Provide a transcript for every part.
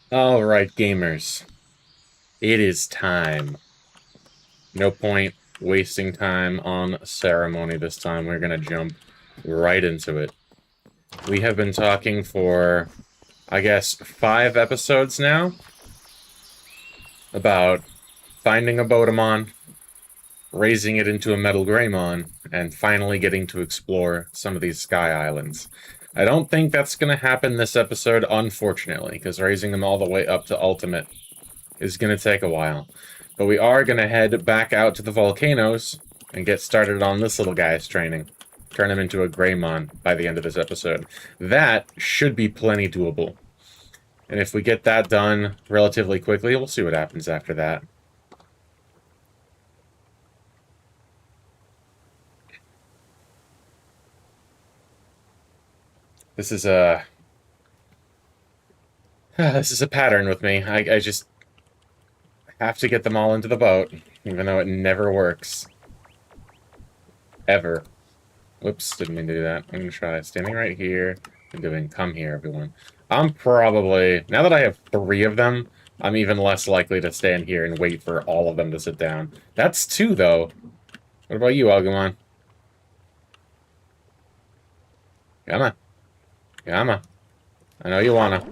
Alright, gamers. It is time. No point wasting time on ceremony this time. We're gonna jump right into it. We have been talking for, I guess, 5 episodes now about finding a Botamon, raising it into a Metal Greymon, and finally getting to explore some of these Sky Islands. I don't think that's going to happen this episode, unfortunately, because raising them all the way up to Ultimate is going to take a while. But we are going to head back out to the volcanoes and get started on this little guy's training. Turn him into a Greymon by the end of this episode. That should be plenty doable. And if we get that done relatively quickly, we'll see what happens after that. This is a pattern with me. I just have to get them all into the boat, even though it never works. Ever. Whoops, didn't mean to do that. I'm gonna try standing right here and doing come here, everyone. I'm probably, now that I have 3 of them, I'm even less likely to stand here and wait for all of them to sit down. That's 2, though. What about you, Agumon? Come on. Come on. I know you wanna.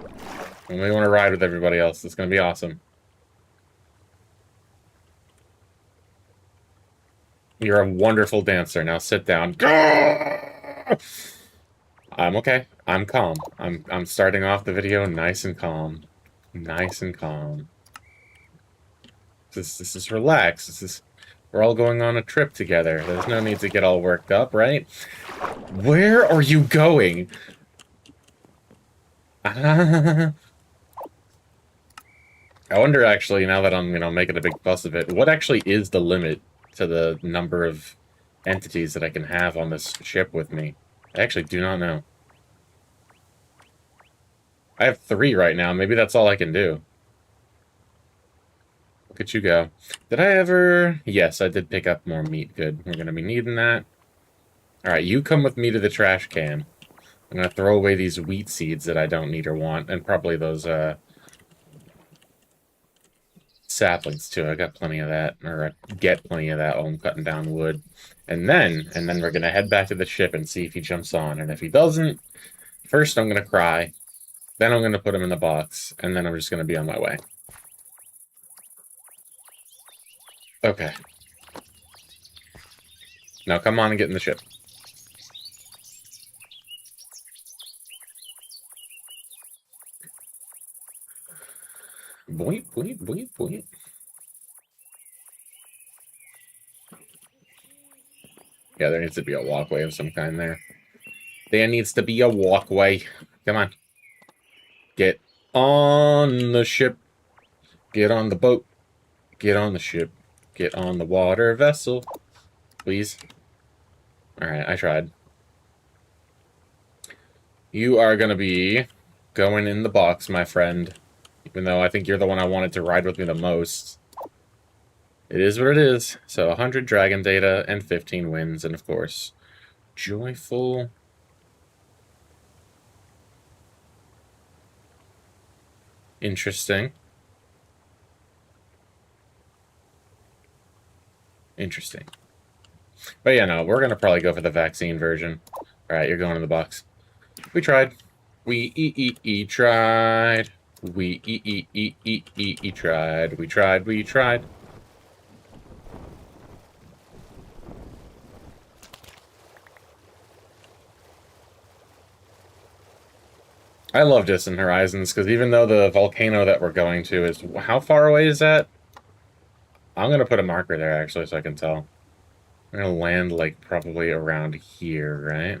You may wanna ride with everybody else. It's gonna be awesome. You're a wonderful dancer. Now sit down. I'm okay. I'm calm. I'm starting off the video nice and calm. Nice and calm. This is relaxed. We're all going on a trip together. There's no need to get all worked up, right? Where are you going? I wonder, actually, now that I'm, making a big fuss of it, what actually is the limit to the number of entities that I can have on this ship with me? I actually do not know. I have 3 right now. Maybe that's all I can do. Look at you go. Did I ever... Yes, I did pick up more meat. Good. We're going to be needing that. Alright, you come with me to the trash can. I'm going to throw away these wheat seeds that I don't need or want. And probably those, saplings, too. I got plenty of that. Or I get plenty of that while I'm cutting down wood. And then we're going to head back to the ship and see if he jumps on. And if he doesn't, first I'm going to cry. Then I'm going to put him in the box. And then I'm just going to be on my way. Okay. Now come on and get in the ship. Boink, boink, boink, boink. Yeah, there needs to be a walkway of some kind there. There needs to be a walkway. Come on. Get on the ship. Get on the boat. Get on the ship. Get on the water vessel. Please. Alright, I tried. You are going to be going in the box, my friend. Even though I think you're the one I wanted to ride with me the most. It is what it is. So 100 dragon data and 15 wins. And of course, joyful... Interesting. Interesting. But yeah, no, we're going to probably go for the vaccine version. Alright, you're going in the box. We tried. We tried. We tried. We tried. We tried. I love Distant Horizons, because even though the volcano that we're going to is... How far away is that? I'm going to put a marker there, actually, so I can tell. I'm going to land, like, probably around here, right?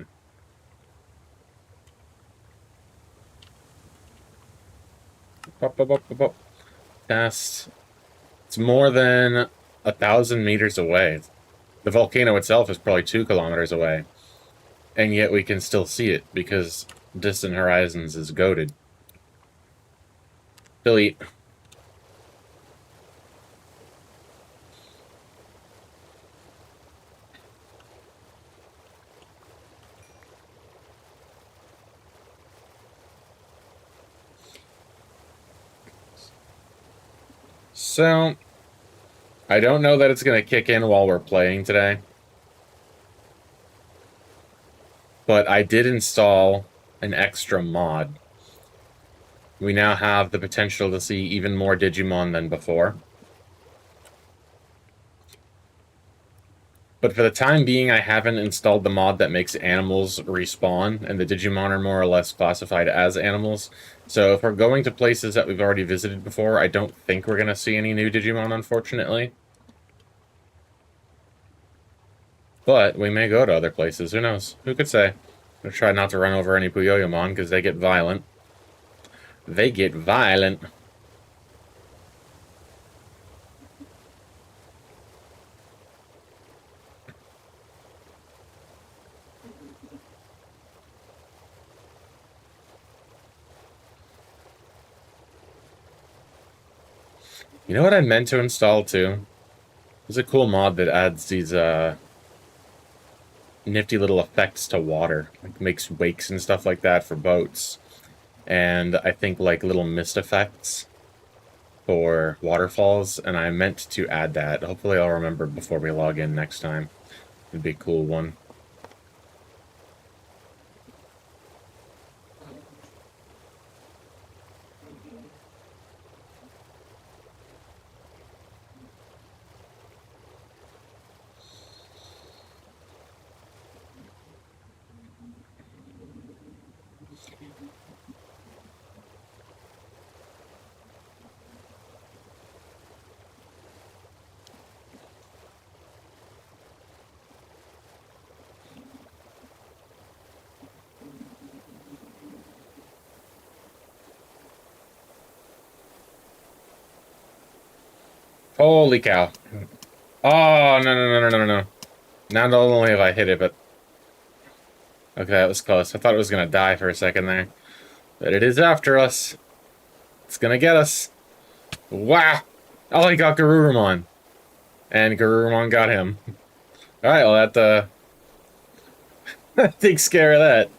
Test. It's more than 1,000 meters away. The volcano itself is probably 2 kilometers away. And yet we can still see it, because Distant Horizons is goated. Delete. So, I don't know that it's going to kick in while we're playing today. But I did install an extra mod. We now have the potential to see even more Digimon than before. But for the time being, I haven't installed the mod that makes animals respawn, and the Digimon are more or less classified as animals. So if we're going to places that we've already visited before, I don't think we're going to see any new Digimon, unfortunately. But we may go to other places. Who knows? Who could say? I'll try not to run over any Puyoyomon, because they get violent. They get violent. You know what I meant to install, too? There's a cool mod that adds these, nifty little effects to water. Like, makes wakes and stuff like that for boats. And I think, like, little mist effects for waterfalls, and I meant to add that. Hopefully I'll remember before we log in next time. It'd be a cool one. Holy cow. Oh, no, no, no, no, no, no. Not only have I hit it, but... Okay, that was close. I thought it was gonna die for a second there. But it is after us. It's gonna get us. Wow! Oh, he got Garurumon. And Garurumon got him. Alright, well, that, takes care of that.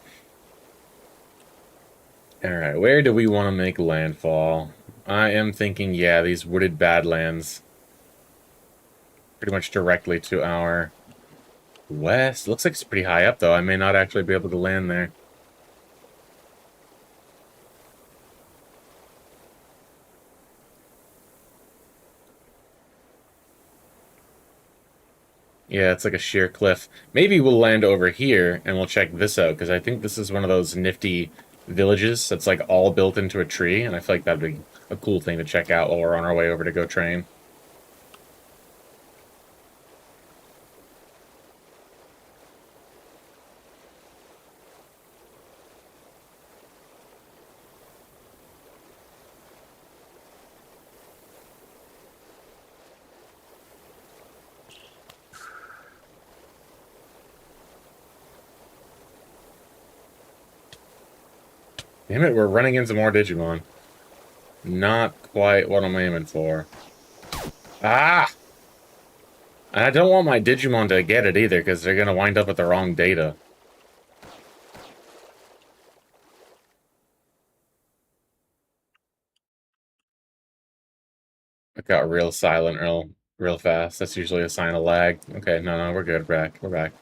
Alright, where do we want to make landfall? I am thinking, yeah, these wooded badlands. Pretty much directly to our west. Looks like it's pretty high up, though. I may not actually be able to land there. Yeah, it's like a sheer cliff. Maybe we'll land over here, and we'll check this out, because I think this is one of those nifty villages that's, like, all built into a tree, and I feel like that'd be a cool thing to check out while we're on our way over to go train. Damn it, we're running into more Digimon. Not quite what I'm aiming for. Ah! And I don't want my Digimon to get it either, because they're going to wind up with the wrong data. It got real silent real fast. That's usually a sign of lag. Okay, no, we're good. We're back.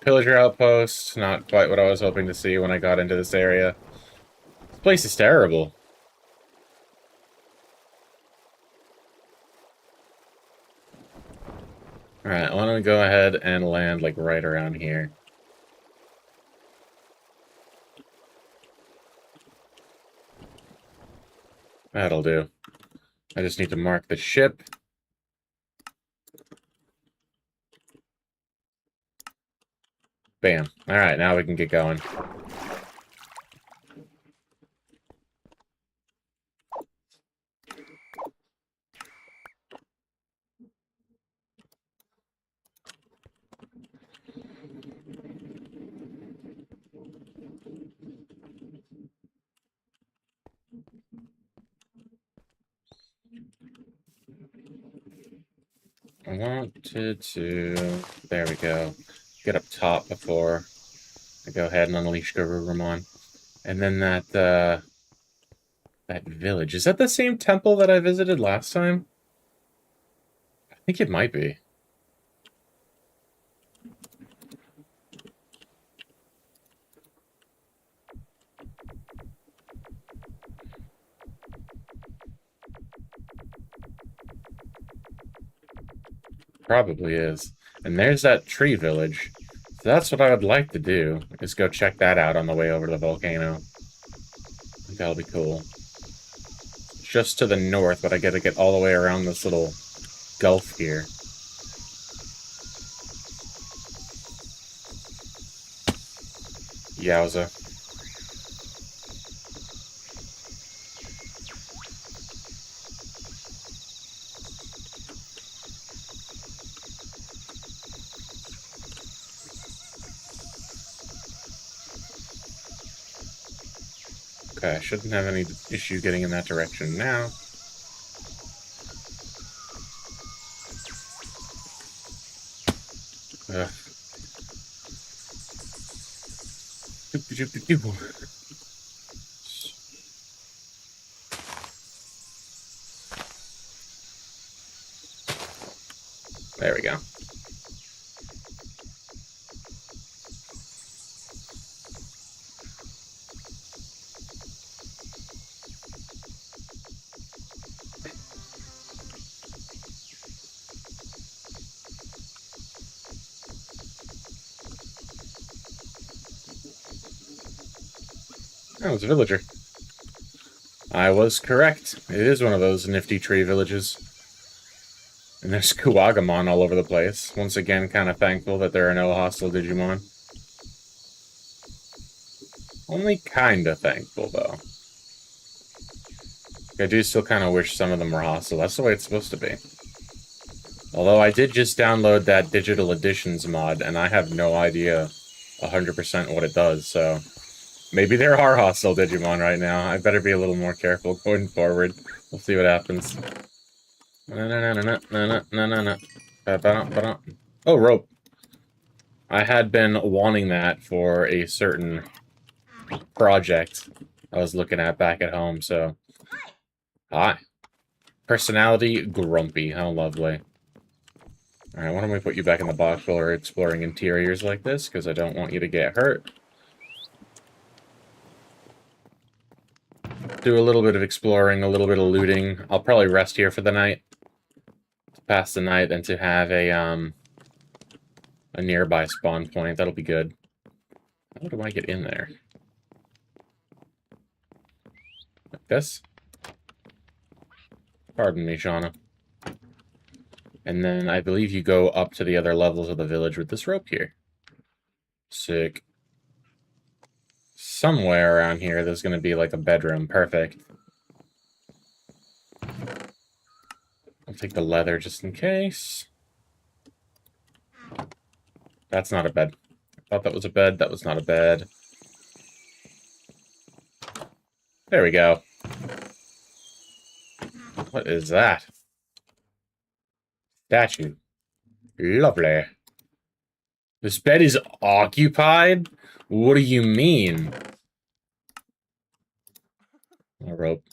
Pillager outpost. Not quite what I was hoping to see when I got into this area. This place is terrible. Alright, why don't we go ahead and land, like, right around here. That'll do. I just need to mark the ship. Bam. Alright, now we can get going. I wanted to... There we go. Get up top before I go ahead and unleash Garurumon. And then that village. Is that the same temple that I visited last time? I think it might be. Probably is. And there's that tree village. So that's what I would like to do, is go check that out on the way over to the volcano. I think that'll be cool. Just to the north, but I gotta get all the way around this little gulf here. Yowza. Okay, I shouldn't have any issue getting in that direction now. Ugh. There we go. Oh, it's a villager. I was correct. It is one of those nifty tree villages. And there's Kuwagamon all over the place. Once again, kind of thankful that there are no hostile Digimon. Only kinda thankful, though. I do still kind of wish some of them were hostile. That's the way it's supposed to be. Although I did just download that Digital Editions mod, and I have no idea 100% what it does, so... Maybe there are hostile Digimon right now. I better be a little more careful going forward. We'll see what happens. Oh, rope. I had been wanting that for a certain project I was looking at back at home, so... Hi. Personality, grumpy. How lovely. Alright, why don't we put you back in the box while we're exploring interiors like this, because I don't want you to get hurt. Do a little bit of exploring, a little bit of looting. I'll probably rest here for the night. To pass the night and to have a nearby spawn point. That'll be good. How do I get in there? Like this? Pardon me, Shauna. And then I believe you go up to the other levels of the village with this rope here. Sick. Somewhere around here there's going to be like a bedroom. Perfect. I'll take the leather just in case. That's not a bed. I thought that was a bed. That was not a bed. There we go. What is that? Statue. Lovely. This bed is occupied? What do you mean? A rope.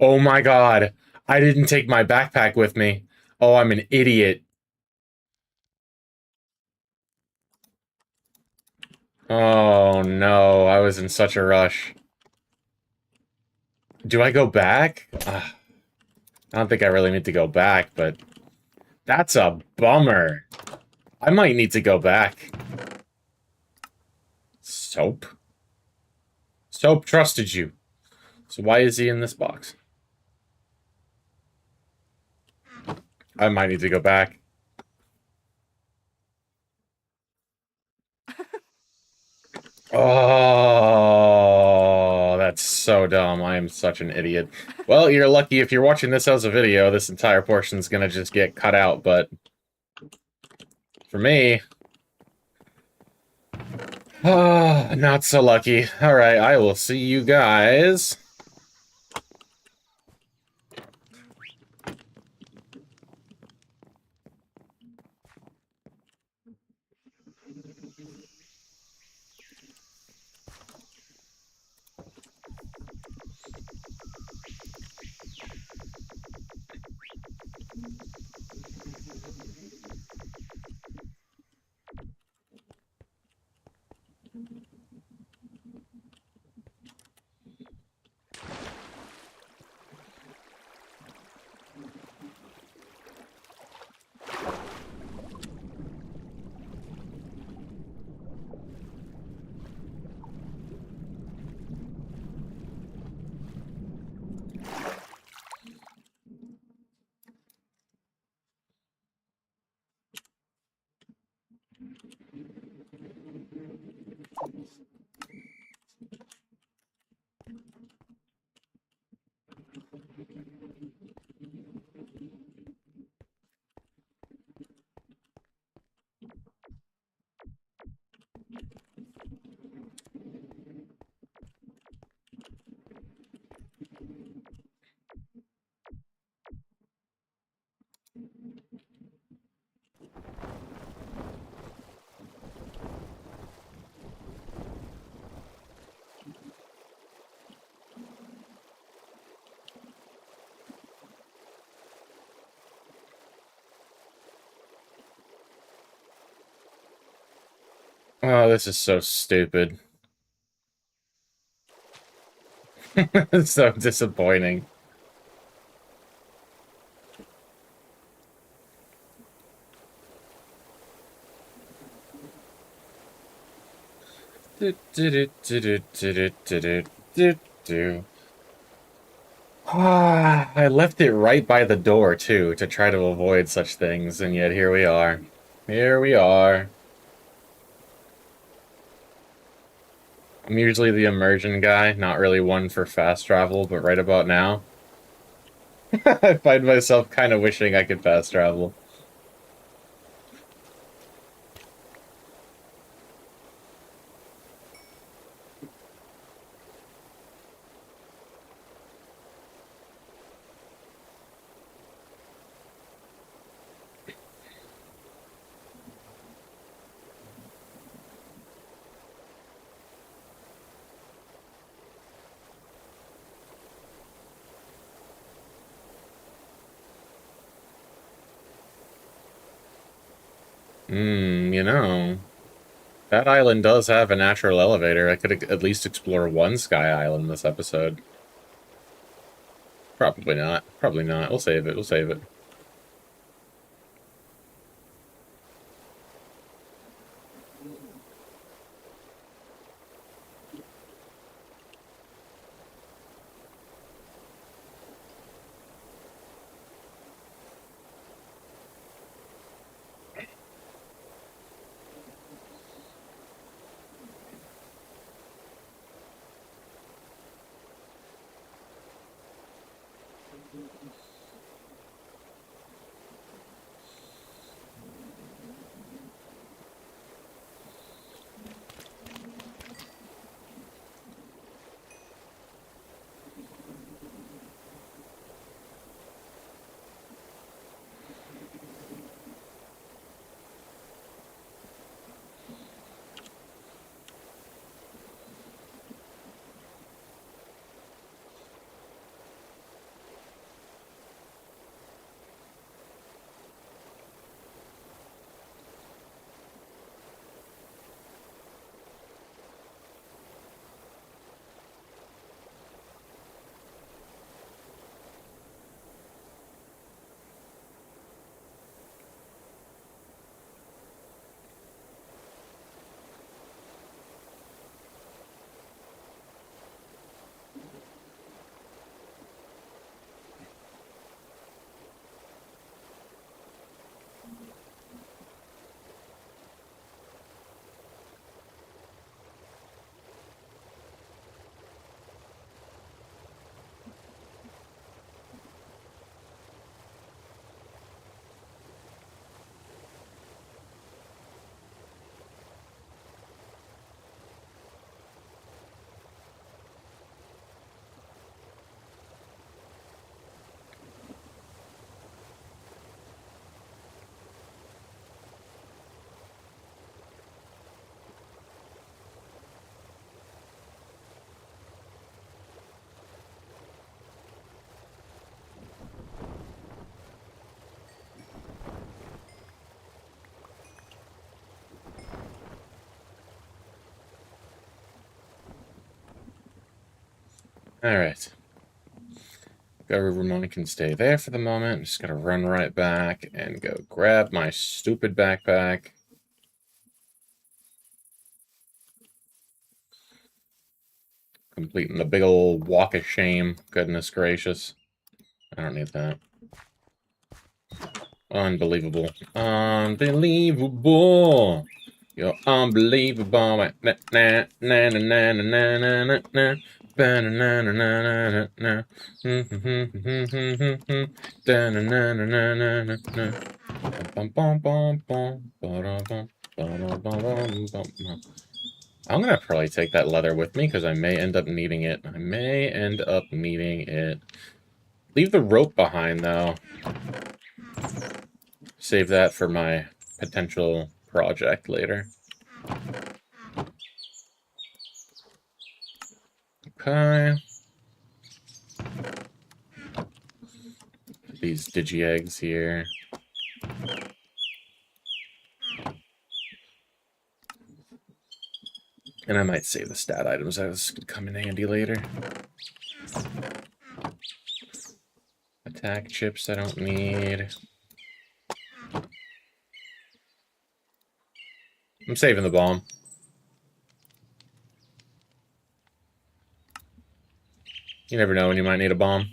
Oh my god. I didn't take my backpack with me. Oh, I'm an idiot. Oh no, I was in such a rush. Do I go back? I don't think I really need to go back, but... That's a bummer. I might need to go back. Soap? Soap trusted you. So why is he in this box? I might need to go back. Oh, that's so dumb. I am such an idiot. Well, you're lucky if you're watching this as a video, this entire portion's gonna just get cut out, but... For me... not so lucky. Alright, I will see you guys... Oh, this is so stupid. It's so disappointing. I left it right by the door, too, to try to avoid such things, and yet here we are. Here we are. I'm usually the immersion guy, not really one for fast travel, but right about now... I find myself kind of wishing I could fast travel. You know, that island does have a natural elevator. I could at least explore one sky island this episode. Probably not. Probably not. We'll save it. We'll save it. Alright. Everyone can stay there for the moment. I'm just gonna run right back and go grab my stupid backpack. Completing the big old walk of shame. Goodness gracious. I don't need that. Unbelievable. Unbelievable. You're unbelievable. Na na na na na na na na na. I'm gonna probably take that leather with me because I may end up needing it. I may end up needing it. Leave the rope behind, though. Save that for my potential project later. Okay. These digi-eggs here. And I might save the stat items. That could come in handy later. Attack chips I don't need. I'm saving the bomb. You never know when you might need a bomb.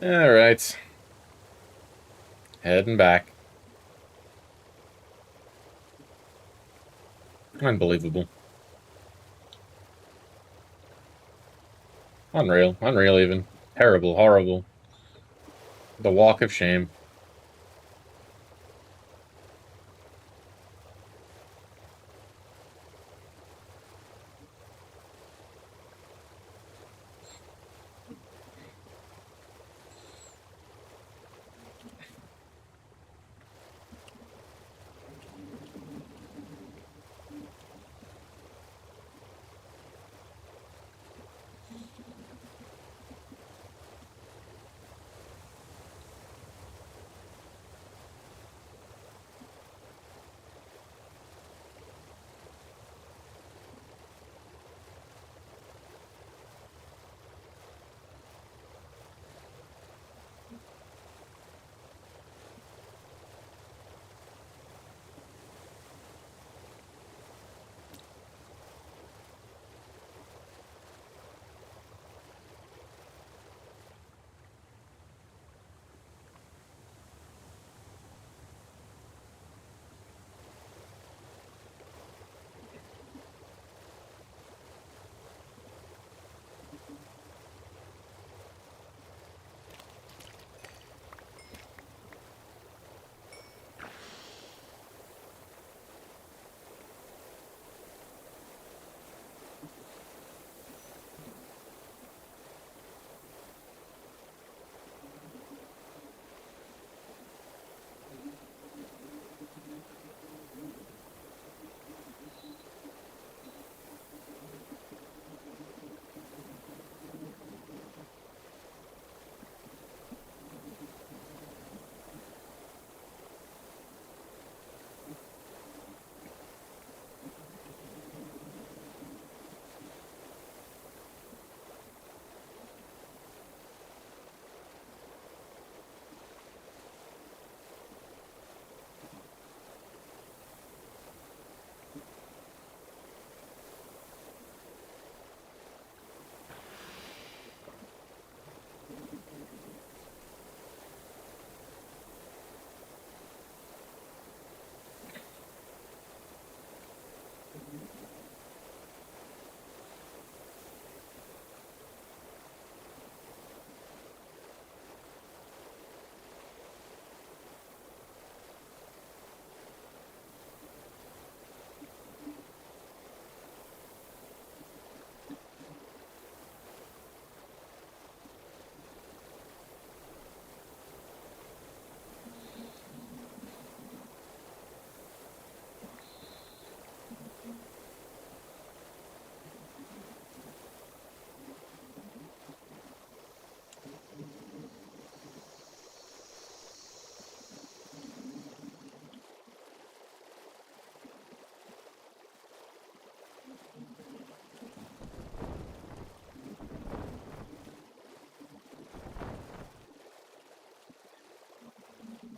Alright. Heading back. Unbelievable. Unreal. Unreal, even. Terrible. Horrible. The walk of shame.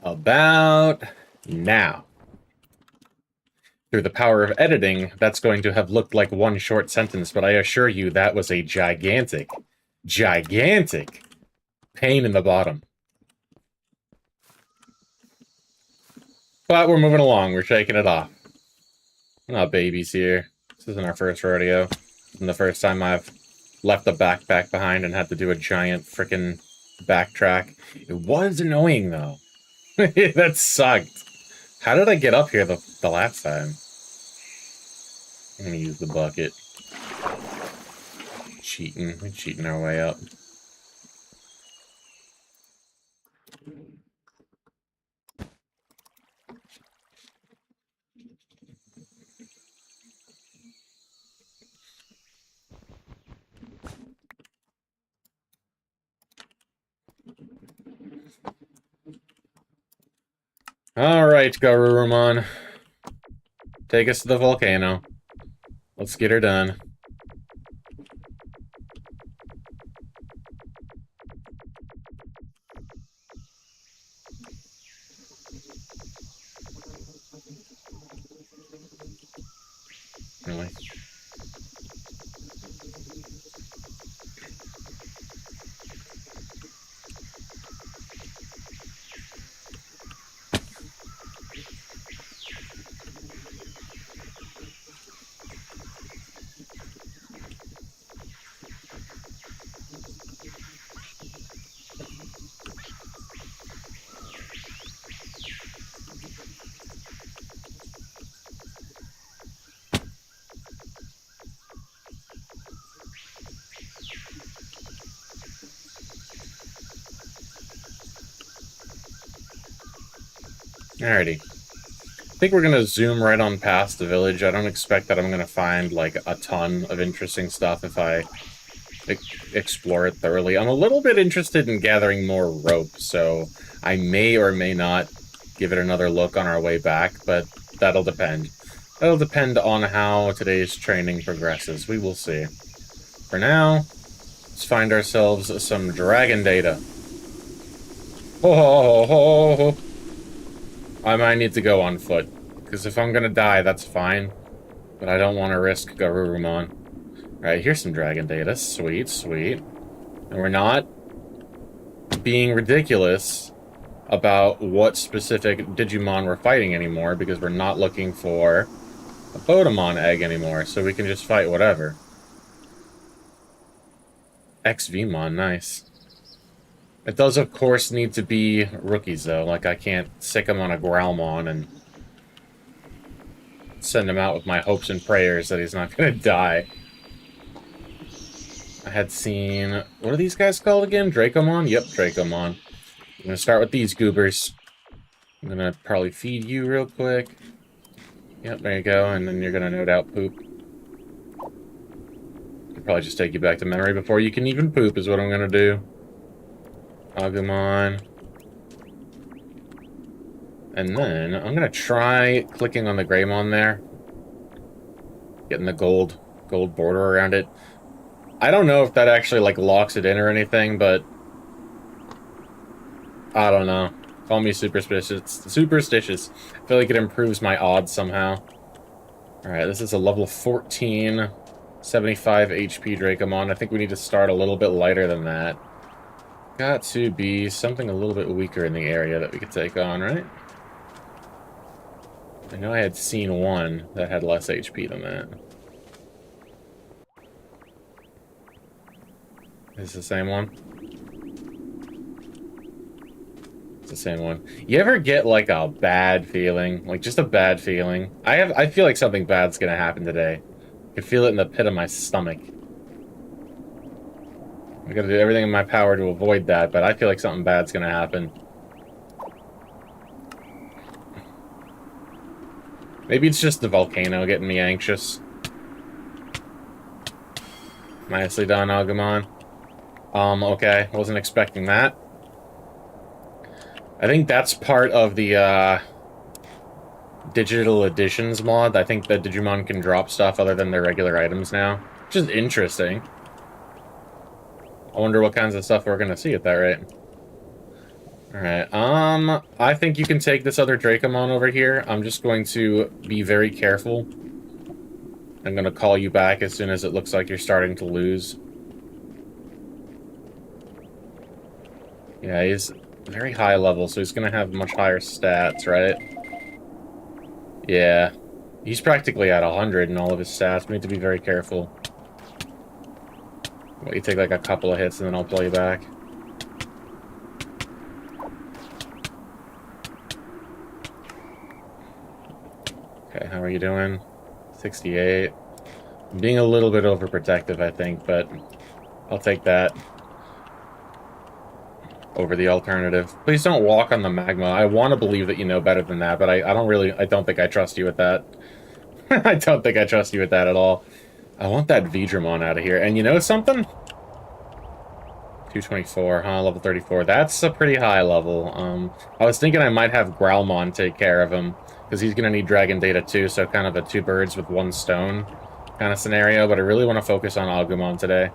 About now. Through the power of editing, that's going to have looked like one short sentence, but I assure you that was a gigantic, gigantic pain in the bottom. But we're moving along. We're shaking it off. We're not babies here. This isn't our first rodeo. This isn't the first time I've left a backpack behind and had to do a giant frickin' backtrack. It was annoying, though. That sucked. How did I get up here the last time? I'm gonna use the bucket. Cheating. We're cheating our way up. Alright, Garurumon. Take us to the volcano. Let's get her done. Really? Alrighty. I think we're gonna zoom right on past the village. I don't expect that I'm gonna find, like, a ton of interesting stuff if I explore it thoroughly. I'm a little bit interested in gathering more rope, so I may or may not give it another look on our way back, but that'll depend. That'll depend on how today's training progresses. We will see. For now, let's find ourselves some dragon data. Ho ho ho ho ho! I might need to go on foot, because if I'm gonna die, that's fine. But I don't want to risk Garurumon. Alright, here's some dragon data. Sweet, sweet. And we're not being ridiculous about what specific Digimon we're fighting anymore, because we're not looking for a Bodemon egg anymore, so we can just fight whatever. XVmon, nice. It does, of course, need to be rookies, though. Like, I can't sick them on a Growlmon and send him out with my hopes and prayers that he's not gonna die. I had seen... What are these guys called again? Dracomon? Yep, Dracomon. I'm gonna start with these goobers. I'm gonna probably feed you real quick. Yep, there you go, and then you're gonna no doubt poop. I'll probably just take you back to memory before you can even poop is what I'm gonna do. Agumon. And then I'm gonna try clicking on the Greymon there. Getting the gold border around it. I don't know if that actually, like, locks it in or anything, but... I don't know. Call me superstitious. Superstitious. I feel like it improves my odds somehow. Alright, this is a level 14, 75 HP Dracomon. I think we need to start a little bit lighter than that. Got to be something a little bit weaker in the area that we could take on, right? I know I had seen one that had less HP than that. Is this the same one? It's the same one. You ever get, like, a bad feeling? Like, just a bad feeling? I feel like something bad's gonna happen today. I can feel it in the pit of my stomach. I gotta do everything in my power to avoid that, but I feel like something bad's gonna happen. Maybe it's just the volcano getting me anxious. Nicely done, Agumon. Okay. Wasn't expecting that. I think that's part of the, digital editions mod. I think that Digimon can drop stuff other than their regular items now. Which is interesting. I wonder what kinds of stuff we're gonna see at that rate. Alright, I think you can take this other Dracomon over here. I'm just going to be very careful. I'm gonna call you back as soon as it looks like you're starting to lose. Yeah, he's very high level, so he's gonna have much higher stats, right? Yeah. He's practically at 100 in all of his stats. We need to be very careful. Well, you take like a couple of hits and then I'll play you back. Okay, how are you doing? 68. I'm being a little bit overprotective, I think, but I'll take that over the alternative. Please don't walk on the magma. I want to believe that you know better than that, but I don't think I trust you with that. I don't think I trust you with that at all. I want that Vidramon out of here. And you know something? 224, huh? Level 34. That's a pretty high level. I was thinking I might have Growlmon take care of him, because he's going to need Dragon Data too, so kind of a two birds with one stone kind of scenario, but I really want to focus on Agumon today.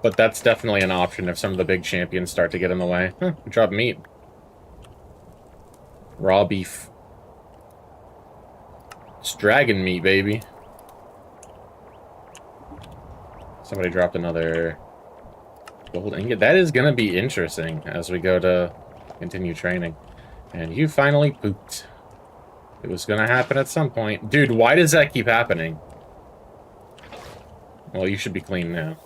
But that's definitely an option if some of the big champions start to get in the way. Huh, drop meat. Raw beef. It's dragon meat, baby. Somebody dropped another gold ingot. That is going to be interesting as we go to continue training. And you finally pooped. It was going to happen at some point. Dude, why does that keep happening? Well, you should be clean now.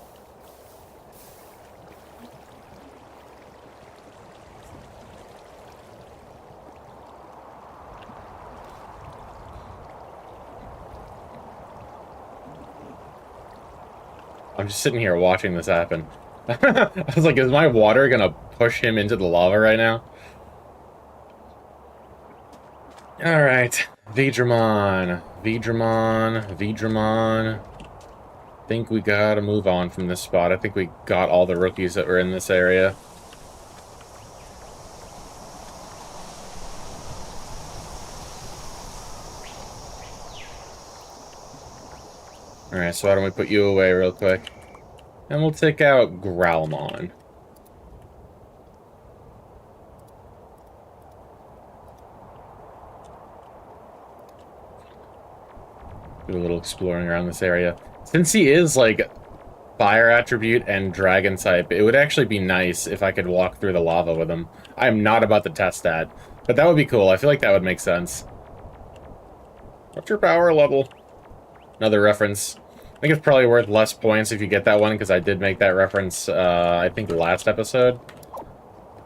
I'm just sitting here watching this happen. I was like, is my water gonna push him into the lava right now? Alright. Vidramon. Vidramon. Vidramon. Think we gotta move on from this spot. I think we got all the rookies that were in this area. Alright, so why don't we put you away real quick. And we'll take out Growlmon. Do a little exploring around this area. Since he is, like, fire attribute and dragon type, it would actually be nice if I could walk through the lava with him. I am not about to test that, but that would be cool. I feel like that would make sense. What's your power level? Another reference. I think it's probably worth less points if you get that one, because I did make that reference, I think, last episode.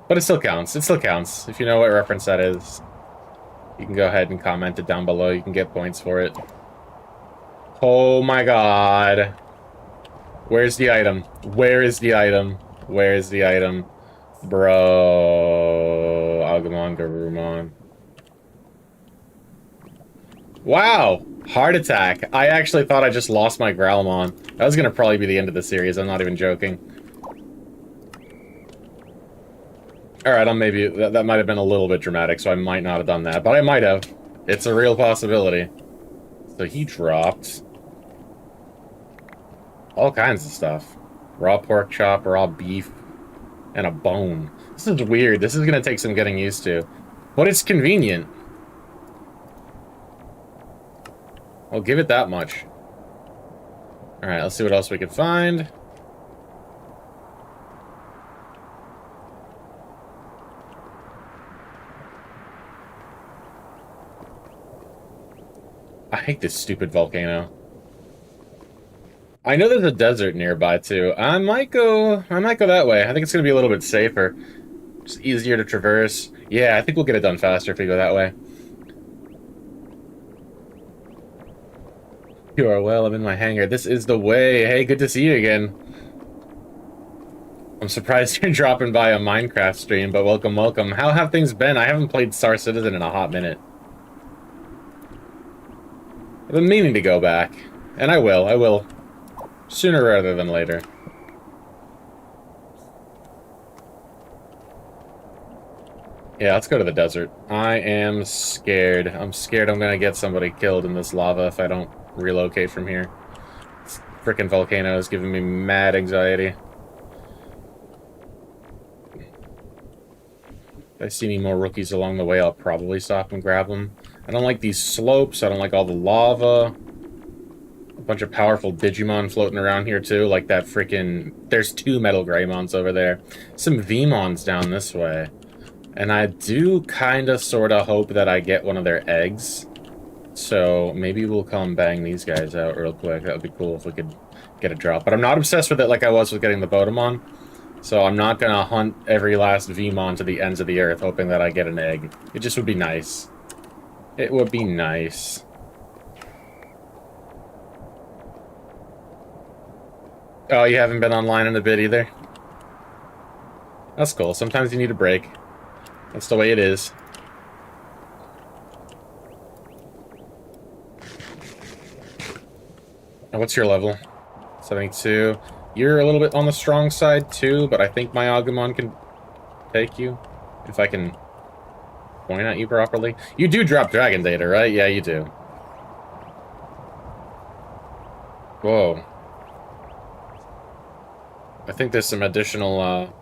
But it still counts. It still counts. If you know what reference that is, you can go ahead and comment it down below. You can get points for it. Oh my god. Where's the item? Where is the item? Where is the item? Bro. Agumon, Garurumon. Wow! Heart attack. I actually thought I just lost my Growlmon. That was gonna probably be the end of the series, I'm not even joking. Alright, maybe... That might have been a little bit dramatic, so I might not have done that. But I might have. It's a real possibility. So he dropped... all kinds of stuff. Raw pork chop, raw beef, and a bone. This is weird. This is gonna take some getting used to. But it's convenient. I'll give it that much. Alright, let's see what else we can find. I hate this stupid volcano. I know there's a desert nearby, too. I might go that way. I think it's gonna be a little bit safer. Just easier to traverse. Yeah, I think we'll get it done faster if we go that way. You are well, I'm in my hangar. This is the way. Hey, good to see you again. I'm surprised you're dropping by a Minecraft stream, but welcome, welcome. How have things been? I haven't played Star Citizen in a hot minute. I've been meaning to go back. And I will. Sooner rather than later. Yeah, let's go to the desert. I am scared. I'm scared I'm gonna get somebody killed in this lava if I don't relocate from here. This frickin' volcano is giving me mad anxiety. If I see any more rookies along the way, I'll probably stop and grab them. I don't like these slopes. I don't like all the lava. A bunch of powerful Digimon floating around here, too. Like that frickin'... There's 2 Metal Greymons over there. Some Vmons down this way. And I do kinda sorta hope that I get one of their eggs. So maybe we'll come bang these guys out real quick. That would be cool if we could get a drop. But I'm not obsessed with it like I was with getting the Botamon. So I'm not gonna hunt every last Vmon to the ends of the earth hoping that I get an egg. It just would be nice. It would be nice. Oh, you haven't been online in a bit either? That's cool. Sometimes you need a break. That's the way it is. And what's your level? 72. You're a little bit on the strong side too, but I think my Agumon can take you. If I can point at you properly. You do drop dragon data, right? Yeah, you do. Whoa. I think there's some additional,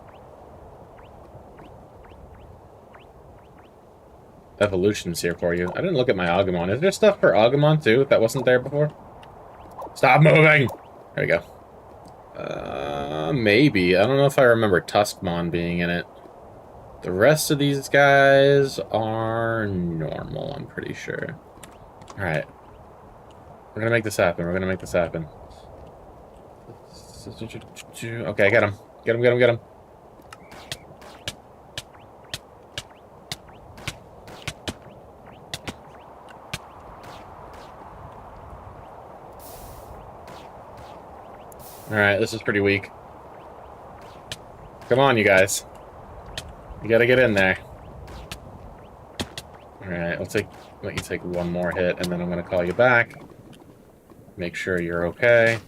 evolutions here for you. I didn't look at my Agumon. Is there stuff for Agumon, too, that wasn't there before? Stop moving! There we go. Maybe. I don't know if I remember Tuskmon being in it. The rest of these guys are normal, I'm pretty sure. Alright. We're gonna make this happen. We're gonna make this happen. Okay, get him. Get him, get him, get him. Alright, this is pretty weak. Come on, you guys. You gotta get in there. Alright, Alright, let you take one more hit, and then I'm gonna call you back. Make sure you're okay.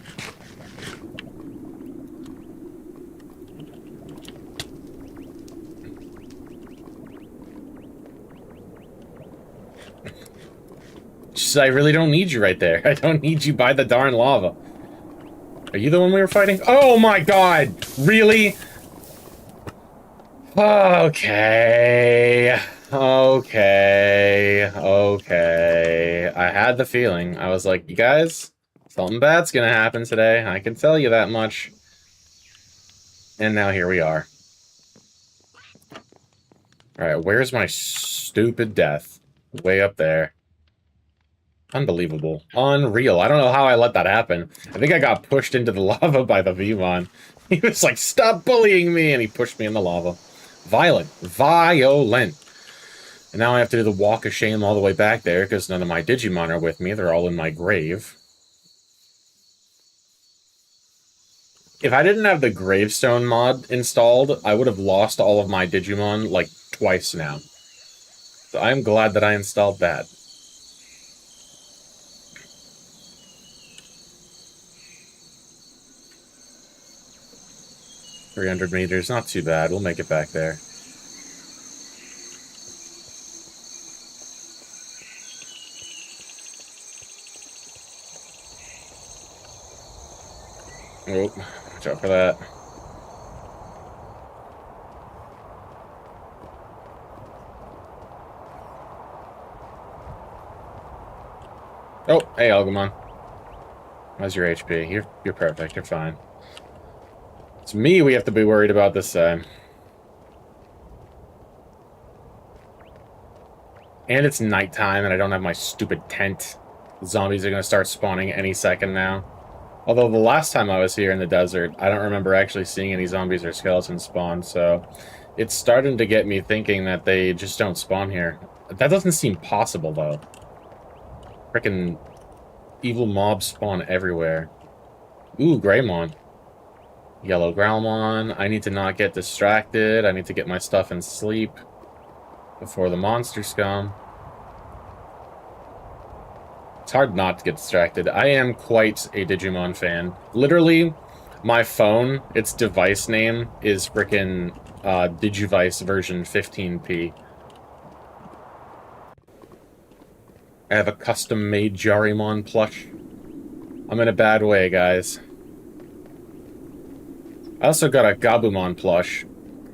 Just, I really don't need you right there. I don't need you by the darn lava. Are you the one we were fighting? Oh my god! Really? Okay. Okay. I had the feeling. I was like, you guys, something bad's gonna happen today. I can tell you that much. And now here we are. Alright, where's my stupid death? Way up there. Unbelievable. Unreal. I don't know how I let that happen. I think I got pushed into the lava by the Vmon. He was like, stop bullying me! And he pushed me in the lava. Violent. Violent. And now I have to do the walk of shame all the way back there, because none of my Digimon are with me. They're all in my grave. If I didn't have the gravestone mod installed, I would have lost all of my Digimon, like, twice now. So I'm glad that I installed that. $300 meters, not too bad. We'll make it back there. Oh, watch out for that. Oh, hey, Algamon. How's your HP? You're perfect. You're fine. It's me we have to be worried about this time. And it's nighttime, and I don't have my stupid tent. The zombies are going to start spawning any second now. Although the last time I was here in the desert, I don't remember actually seeing any zombies or skeletons spawn, so it's starting to get me thinking that they just don't spawn here. That doesn't seem possible, though. Frickin' evil mobs spawn everywhere. Ooh, Greymon. Yellow Growlmon. I need to not get distracted. I need to get my stuff in sleep before the monsters come. It's hard not to get distracted. I am quite a Digimon fan. Literally, my phone, its device name is frickin' Digivice version 15p. I have a custom-made Jarimon plush. I'm in a bad way, guys. I also got a Gabumon plush,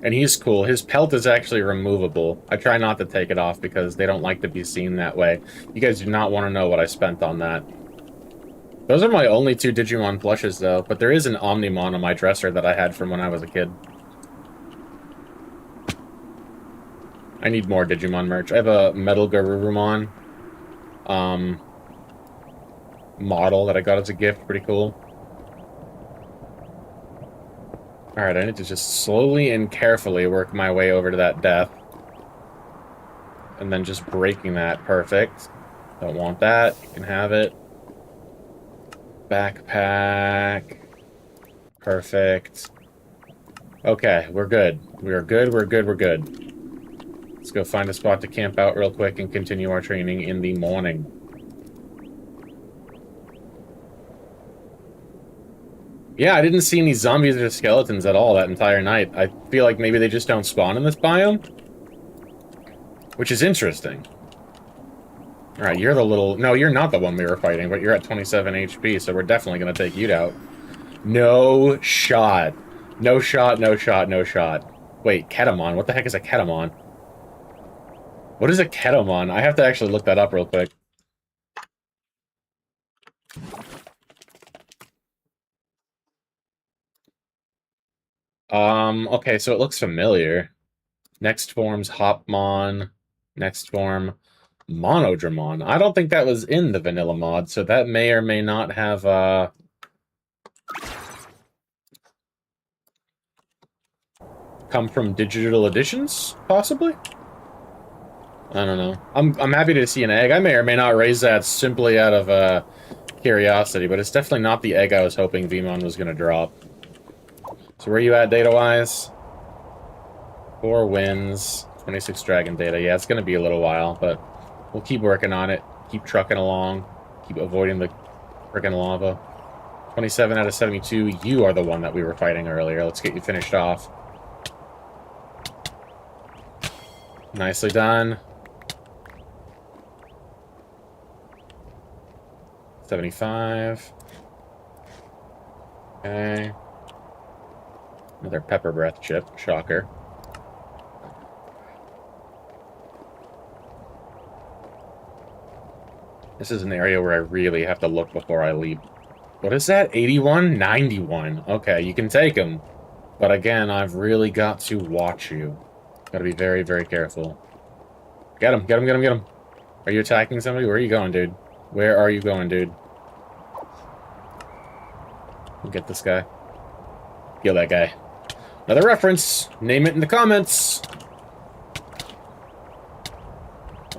and he's cool. His pelt is actually removable. I try not to take it off because they don't like to be seen that way. You guys do not want to know what I spent on that. Those are my only two Digimon plushes, though, but there is an Omnimon on my dresser that I had from when I was a kid. I need more Digimon merch. I have a Metal Garurumon model that I got as a gift. Pretty cool. Alright, I need to just slowly and carefully work my way over to that death. And then just breaking that. Perfect. Don't want that. You can have it. Backpack. Perfect. Okay, we're good. We're good, we're good, we're good. Let's go find a spot to camp out real quick and continue our training in the morning. Yeah, I didn't see any zombies or skeletons at all that entire night. I feel like maybe they just don't spawn in this biome. Which is interesting. Alright, you're the little... No, you're not the one we were fighting, but you're at 27 HP, so we're definitely going to take you out. No shot. No shot, no shot, no shot. Wait, Ketamon. What the heck is a Ketamon? What is a Ketamon? I have to actually look that up real quick. Okay, so it looks familiar. Next form's Hopmon. Next form, Monodramon. I don't think that was in the vanilla mod, so that may or may not have, come from digital editions, possibly? I don't know. I'm happy to see an egg. I may or may not raise that simply out of, curiosity, but it's definitely not the egg I was hoping Vmon was gonna drop. So where are you at data-wise? 4 wins, 26 dragon data. Yeah, it's gonna be a little while, but We'll keep working on it. Keep trucking along. Keep avoiding the friggin' lava. 27 out of 72. You are the one that we were fighting earlier. Let's get you finished off. Nicely done. 75. Okay. Another pepper breath chip. Shocker. This is an area where I really have to look before I leap. What is that? 81? 91. Okay, you can take him. But again, I've really got to watch you. Gotta be very, very careful. Get him, get him, get him, get him. Are you attacking somebody? Where are you going, dude? Where are you going, dude? Get this guy. Kill that guy. Another reference. Name it in the comments.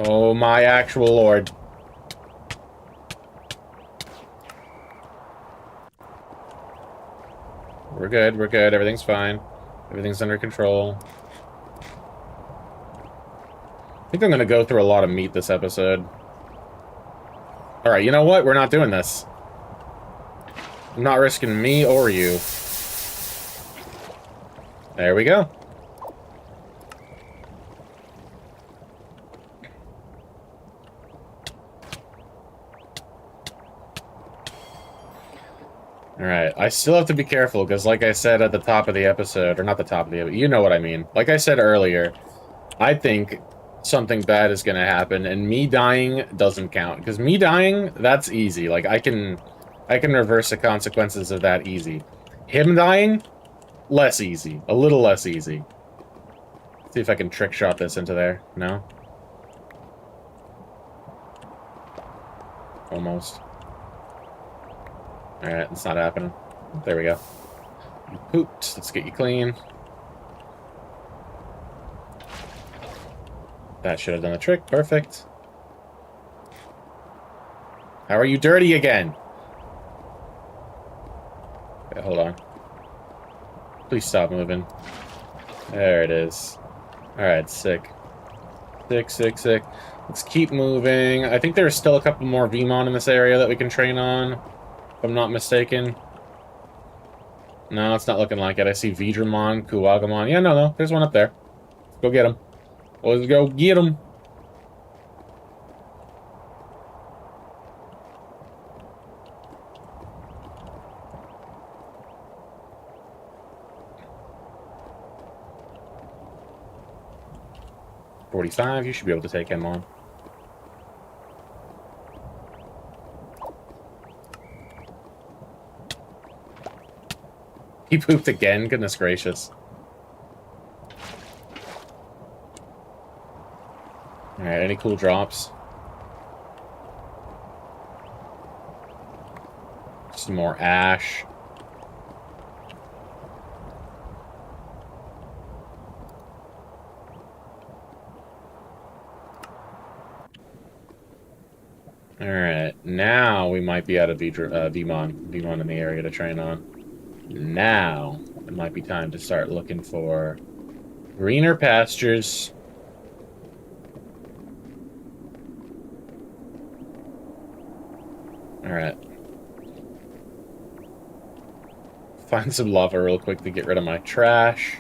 Oh my actual lord. We're good, we're good. Everything's fine. Everything's under control. I think I'm gonna go through a lot of meat this episode. Alright, you know what? We're not doing this. I'm not risking me or you. There we go. Alright, I still have to be careful, because like I said at the top of the episode, or not the top of the episode, you know what I mean. Like I said earlier, I think something bad is going to happen, and me dying doesn't count. Because me dying, that's easy. Like, I can reverse the consequences of that easy. Him dying, less easy. A little less easy. See if I can trick shot this into there. No? Almost. Alright, it's not happening. There we go. You pooped. Let's get you clean. That should have done the trick. Perfect. How are you dirty again? Okay, hold on. Please stop moving. There it is. Alright, sick. Sick, sick, sick. Let's keep moving. I think there's still a couple more Vmon in this area that we can train on, if I'm not mistaken. No, it's not looking like it. I see Vidramon, Kuwagamon. Yeah, no, there's one up there. Let's go get him. Let's go get him. $45, you should be able to take him on. He pooped again? Goodness gracious. Alright, any cool drops? Some more ash. Alright, now we might be out of Vmon in the area to train on. Now, it might be time to start looking for greener pastures. Alright. Find some lava real quick to get rid of my trash.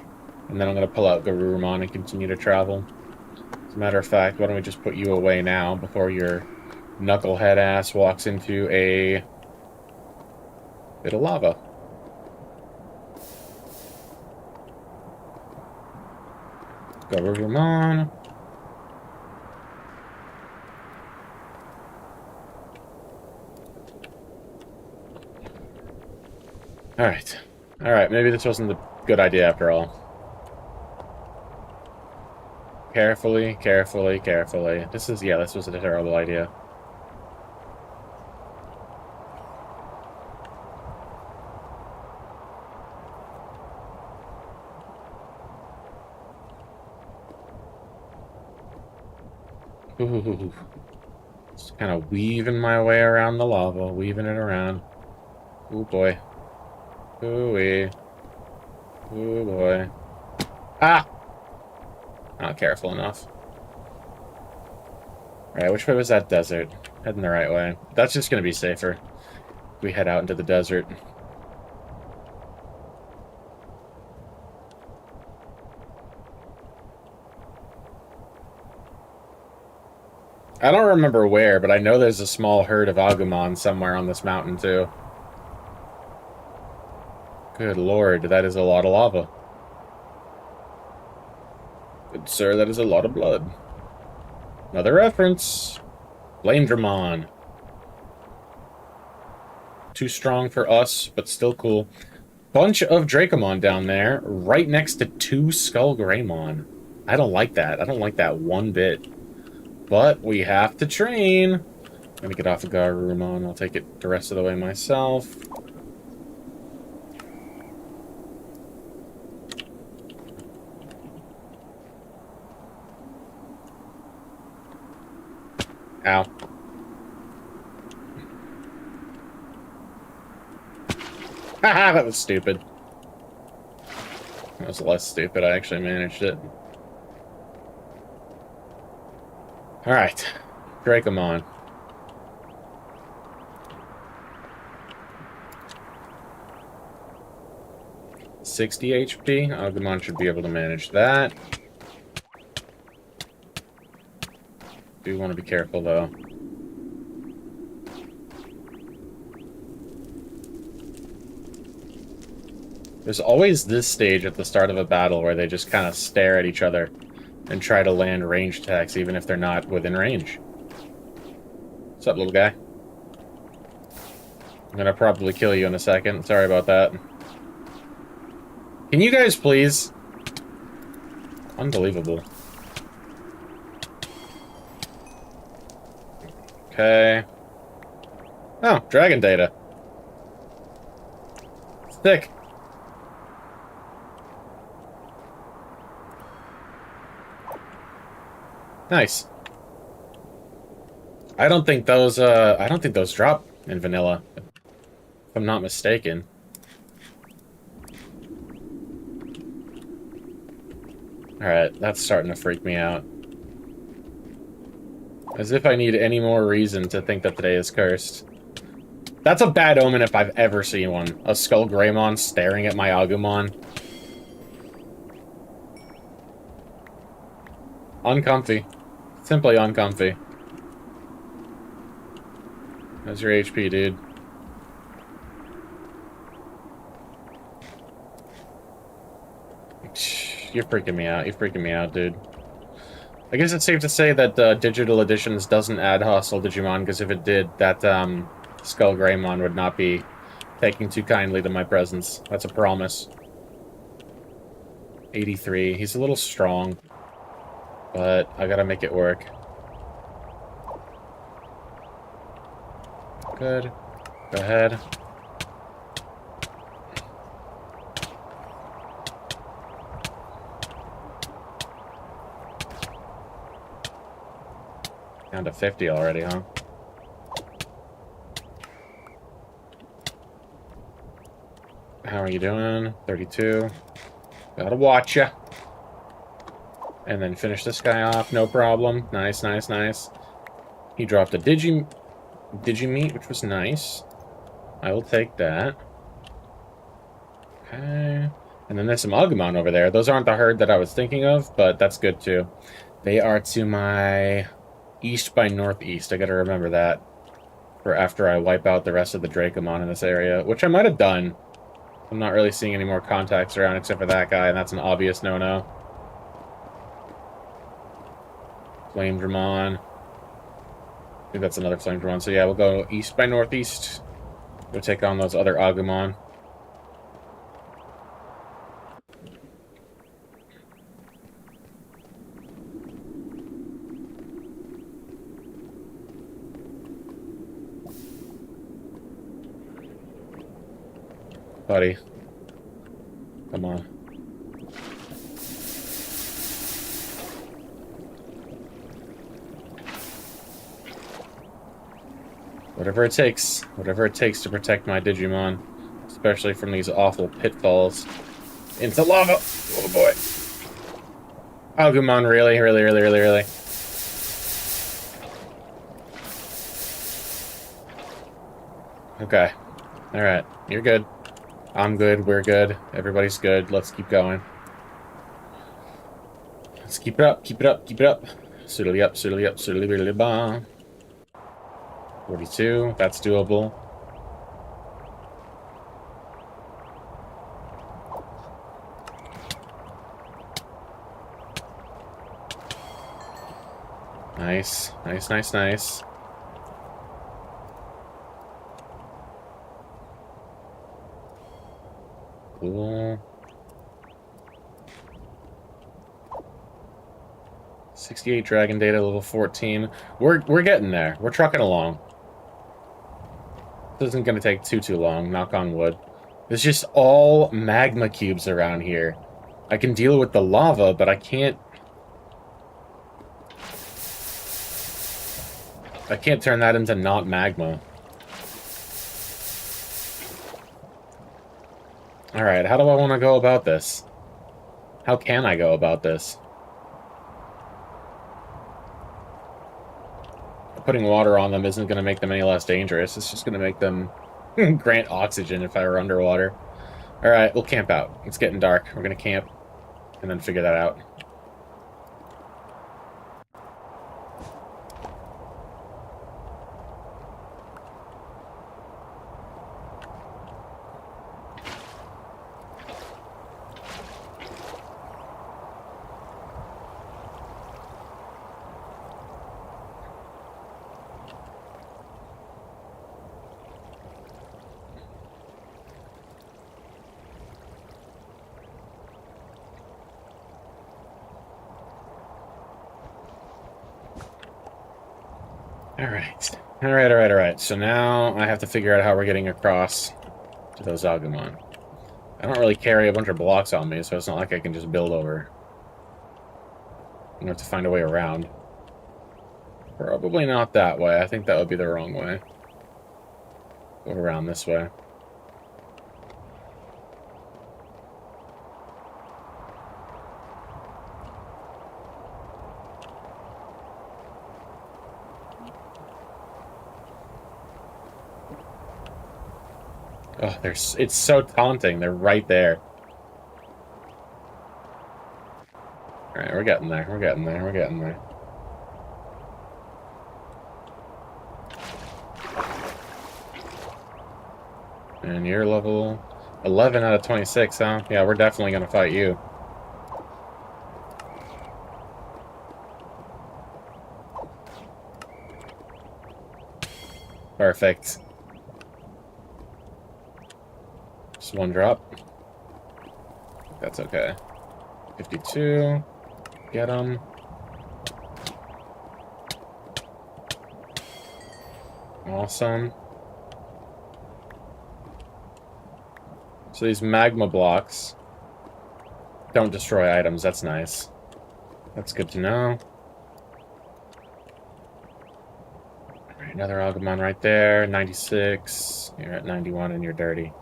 And then I'm going to pull out Garurumon and continue to travel. As a matter of fact, why don't we just put you away now before your knucklehead ass walks into a bit of lava. Garurumon. Alright. Alright, maybe this wasn't a good idea after all. Carefully, carefully, carefully. This was a terrible idea. Ooh. Just kind of weaving my way around the lava, weaving it around. Ooh boy. Ooh-wee. Ooh boy. Ah! Not careful enough. Alright, which way was that desert? Heading the right way. That's just gonna be safer. We head out into the desert. I don't remember where, but I know there's a small herd of Agumon somewhere on this mountain, too. Good lord, that is a lot of lava. Good sir, that is a lot of blood. Another reference. Flame Dramon. Too strong for us, but still cool. Bunch of Dracomon down there, right next to 2 Skull Greymon. I don't like that. I don't like that one bit. But we have to train. I'm gonna get off the Garurumon. I'll take it the rest of the way myself. Ow. Haha, that was stupid. That was less stupid. I actually managed it. Alright. Dracomon. $60 HP. Agumon should be able to manage that. Do want to be careful, though. There's always this stage at the start of a battle where they just kind of stare at each other and try to land ranged attacks, even if they're not within range. What's up, little guy? I'm gonna probably kill you in a second. Sorry about that. Can you guys please? Unbelievable. Okay. Oh, dragon data. Sick. Nice. I don't think those drop in vanilla, if I'm not mistaken. Alright, that's starting to freak me out. As if I need any more reason to think that today is cursed. That's a bad omen if I've ever seen one. A Skull Greymon staring at my Agumon. Uncomfy. Simply uncomfy. How's your HP, dude? You're freaking me out. You're freaking me out, dude. I guess it's safe to say that Digital Editions doesn't add hostile Digimon, because if it did, that Skull Greymon would not be taking too kindly to my presence. That's a promise. 83. He's a little strong, but I gotta make it work. Good. Go ahead. Down to 50 already, huh? How are you doing? 32. Gotta watch ya. And then finish this guy off, no problem. Nice, nice, nice. He dropped a Digimeat, which was nice. I will take that. Okay. And then there's some Agumon over there. Those aren't the herd that I was thinking of, but that's good too. They are to my east by northeast. I gotta remember that for after I wipe out the rest of the Dracomon in this area, which I might have done. I'm not really seeing any more contacts around except for that guy, and that's an obvious no-no. Flame Dramon. I think that's another Flame Dramon. So yeah, we'll go east by northeast. We'll take on those other Agumon. Buddy. Come on. Whatever it takes. Whatever it takes to protect my Digimon. Especially from these awful pitfalls. Into lava! Oh boy. Agumon, really? Really, really, really, really? Okay. Alright. You're good. I'm good. We're good. Everybody's good. Let's keep going. Let's keep it up. Keep it up. Keep it up. Soodly up. Soodly up. Soodly biddly ba. 42. That's doable. Nice. Nice, nice, nice. Cool. 68 dragon data, level 14. We're getting there. We're trucking along. This isn't gonna take too long, knock on wood. There's just all magma cubes around here. I can deal with the lava, but I can't turn that into not magma. Alright, how do I want to go about this? How can I go about this? Putting water on them isn't going to make them any less dangerous. It's just going to make them grant oxygen if I were underwater. Alright, we'll camp out. It's getting dark. We're going to camp and then figure that out. Alright. So now I have to figure out how we're getting across to those Agumon. I don't really carry a bunch of blocks on me, so it's not like I can just build over. I'm gonna have to find a way around. Probably not that way. I think that would be the wrong way. Go around this way. Oh, it's so taunting. They're right there. Alright, we're getting there. We're getting there. We're getting there. And you're level 11 out of 26, huh? Yeah, we're definitely gonna fight you. Perfect. Just one drop. That's okay. 52. Get him. Awesome. So these magma blocks don't destroy items. That's nice. That's good to know. Alright, another Agumon right there. 96. You're at 91 and you're dirty.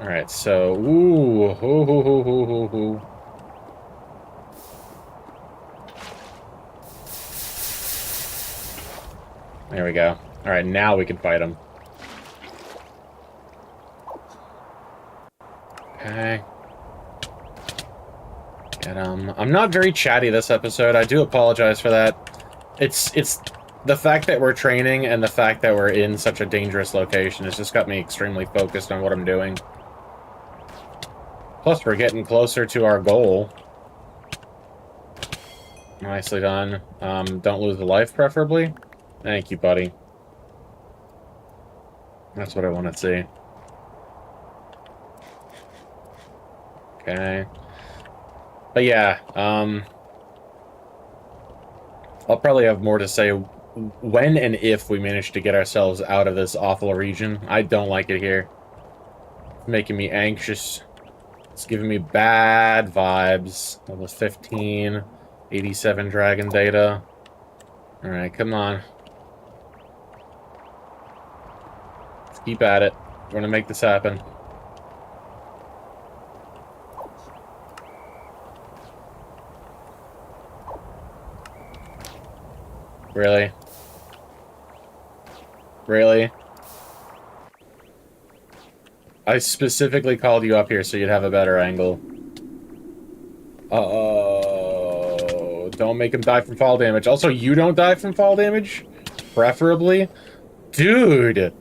Alright, so... Ooh. Hoo, hoo, hoo, hoo, hoo, hoo. There we go. Alright, now we can fight him. Okay. Get him. I'm not very chatty this episode. I do apologize for that. It's the fact that we're training and the fact that we're in such a dangerous location has just got me extremely focused on what I'm doing. Plus, we're getting closer to our goal. Nicely done. Don't lose a life, preferably. Thank you, buddy. That's what I want to see. Okay. But yeah, I'll probably have more to say when and if we manage to get ourselves out of this awful region. I don't like it here. It's making me anxious. It's giving me bad vibes. Level 15, 87 dragon data. Alright, come on. Let's keep at it. We're gonna make this happen. Really? Really? I specifically called you up here so you'd have a better angle. Uh-oh. Don't make him die from fall damage. Also, you don't die from fall damage? Preferably? Dude!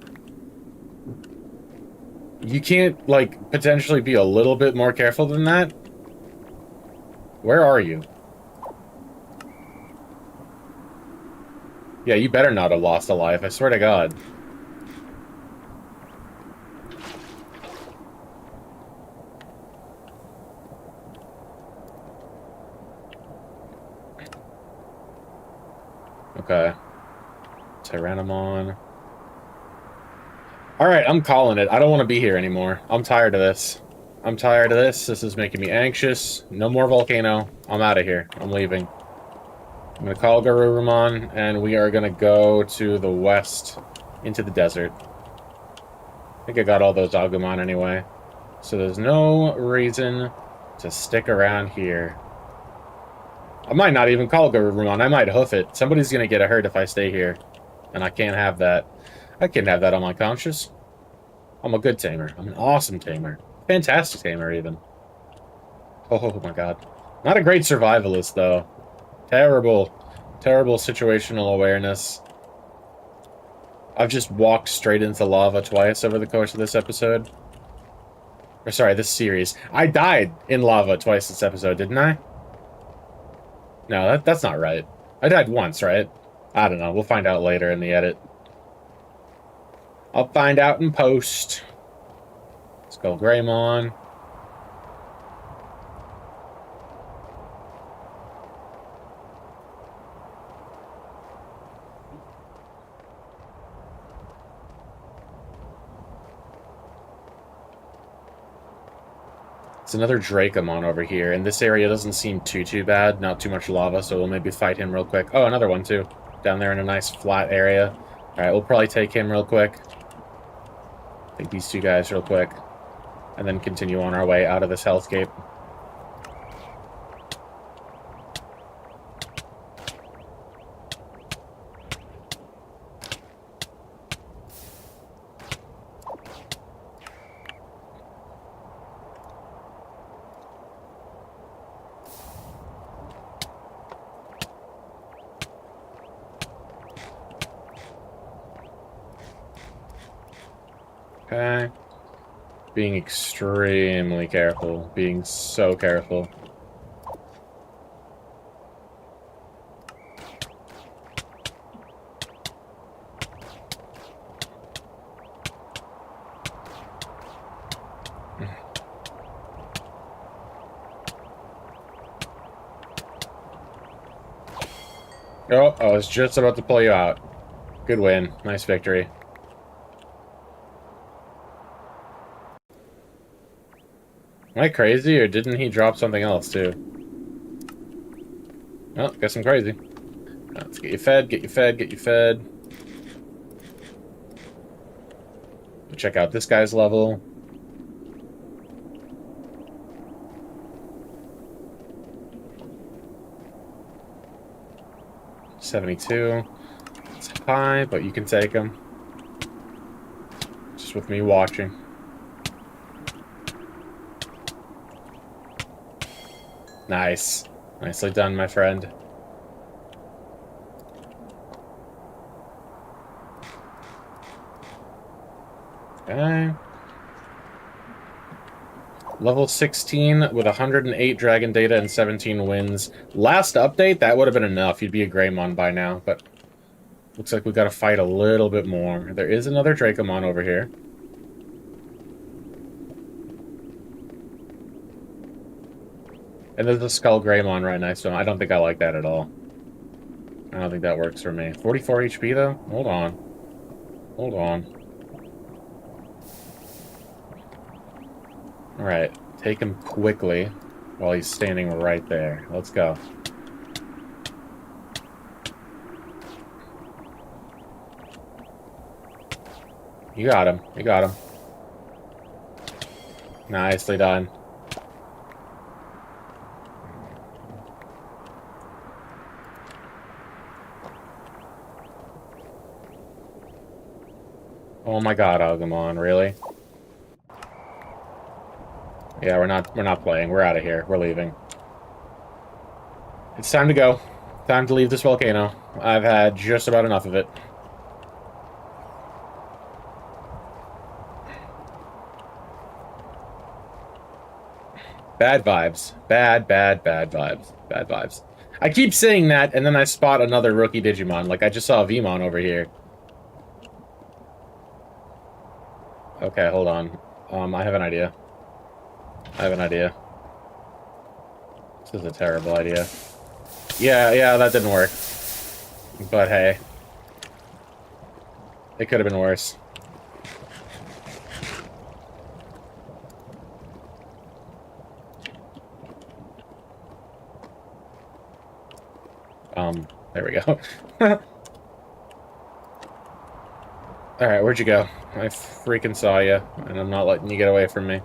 You can't, like, potentially be a little bit more careful than that? Where are you? Yeah, you better not have lost a life, I swear to God. Okay. Tyrannomon. Alright, I'm calling it. I don't want to be here anymore. I'm tired of this. I'm tired of this. This is making me anxious. No more volcano. I'm out of here. I'm leaving. I'm going to call Garurumon, and we are going to go to the west into the desert. I think I got all those Agumon anyway. So there's no reason to stick around here. I might not even call Garurumon. I might hoof it. Somebody's going to get hurt if I stay here. And I can't have that. I can't have that on my conscience. I'm a good tamer. I'm an awesome tamer. Fantastic tamer, even. Oh my god. Not a great survivalist, though. Terrible. Terrible situational awareness. I've just walked straight into lava twice over the course of this episode. Or sorry, this series. I died in lava twice this episode, didn't I? No, that's not right. I died once, right? I don't know. We'll find out later in the edit. I'll find out in post. Skull Greymon. It's another Dracomon over here, and this area doesn't seem too bad. Not too much lava, so we'll maybe fight him real quick. Oh, another one, too. Down there in a nice flat area. Alright, we'll probably take him real quick. Take these two guys real quick. And then continue on our way out of this hellscape. Okay. Being extremely careful. Being so careful. Oh, I was just about to pull you out. Good win. Nice victory. Am I crazy, or didn't he drop something else, too? Oh, guess I'm crazy. Let's get you fed, get you fed, get you fed. Check out this guy's level. $72. It's high, but you can take him. Just with me watching. Nice. Nicely done, my friend. Okay. Level 16 with 108 dragon data and 17 wins. Last update, that would have been enough. You'd be a Greymon by now, but looks like we gotta fight a little bit more. There is another Dracomon over here. And there's a Skull Greymon right next to him. I don't think I like that at all. I don't think that works for me. 44 HP, though? Hold on. Hold on. Alright. Take him quickly while he's standing right there. Let's go. You got him. You got him. Nicely done. Oh my god, Agumon, really? Yeah, we're not playing. We're out of here. We're leaving. It's time to go. Time to leave this volcano. I've had just about enough of it. Bad vibes. Bad, bad, bad vibes. Bad vibes. I keep saying that, and then I spot another rookie Digimon. Like, I just saw a Vmon over here. Okay, hold on. I have an idea. I have an idea. This is a terrible idea. Yeah, that didn't work. But hey. It could have been worse. There we go. Alright, where'd you go? I freaking saw you, and I'm not letting you get away from me.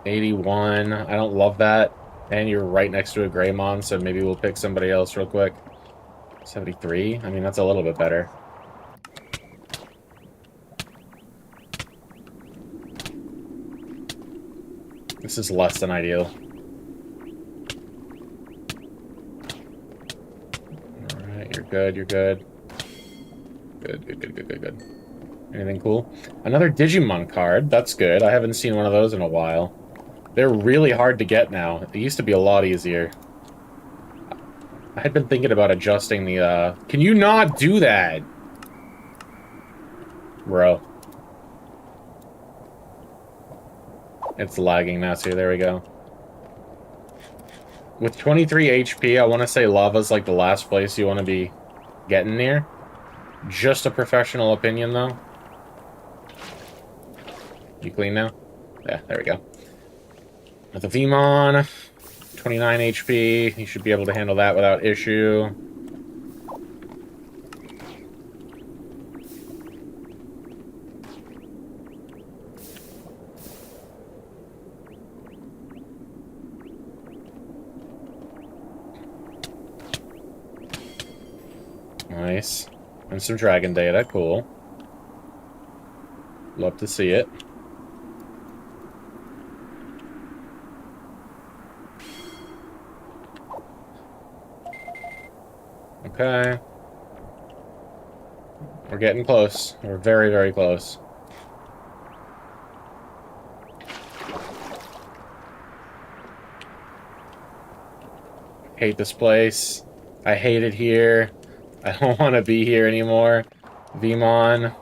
81. I don't love that. And you're right next to a Greymon, so maybe we'll pick somebody else real quick. 73? I mean, that's a little bit better. This is less than ideal. Alright, you're good, you're good. Good. Anything cool? Another Digimon card. That's good. I haven't seen one of those in a while. They're really hard to get now. It used to be a lot easier. I had been thinking about adjusting the, Can you not do that? Bro. It's lagging now, too. There we go. With 23 HP, I want to say lava's like the last place you want to be getting near. Just a professional opinion, though. You clean now? Yeah, there we go. With the Vmon, 29 HP. You should be able to handle that without issue. Nice. And some dragon data, cool. Love to see it. Okay. We're getting close. We're very, very close. Hate this place. I hate it here. I don't want to be here anymore. Vmon.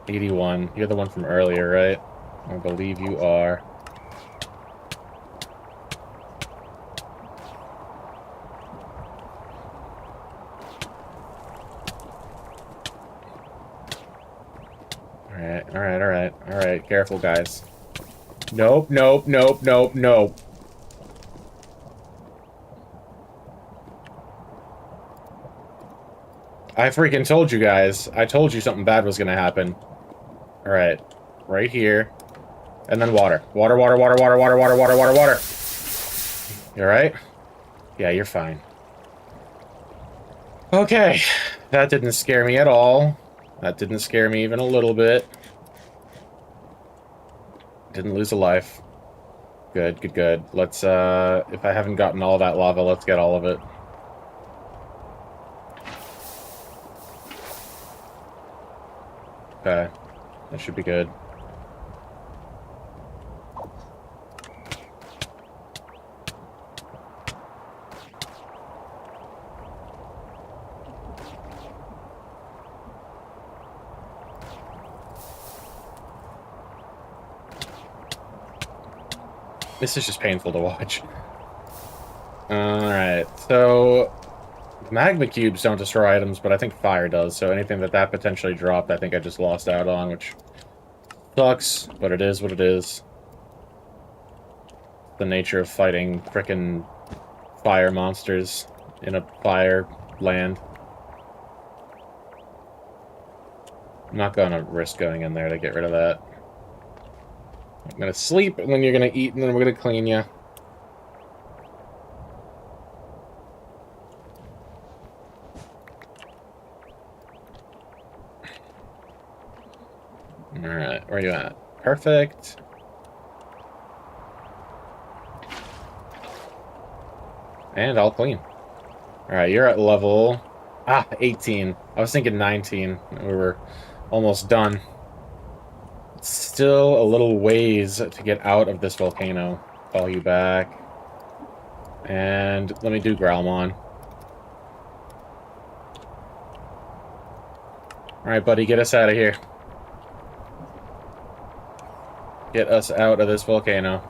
81. You're the one from earlier, right? I believe you are. Alright. Careful, guys. Nope. I freaking told you guys. I told you something bad was gonna happen. Alright. Right here. And then water. Water. You alright? Yeah, you're fine. Okay. That didn't scare me at all. That didn't scare me even a little bit. Didn't lose a life. Good. Let's, if I haven't gotten all that lava, let's get all of it. Okay. That should be good. This is just painful to watch. Alright, so... Magma cubes don't destroy items, but I think fire does, so anything that potentially dropped, I think I just lost out on, which sucks, but it is what it is. The nature of fighting frickin' fire monsters in a fire land. I'm not gonna risk going in there to get rid of that. I'm gonna sleep, and then you're gonna eat, and then we're gonna clean you. Alright, where are you at? Perfect. And all clean. Alright, you're at level... 18. I was thinking 19. We were almost done. It's still a little ways to get out of this volcano. Call you back. And let me do Growlmon. Alright, buddy, get us out of here. Get us out of this volcano.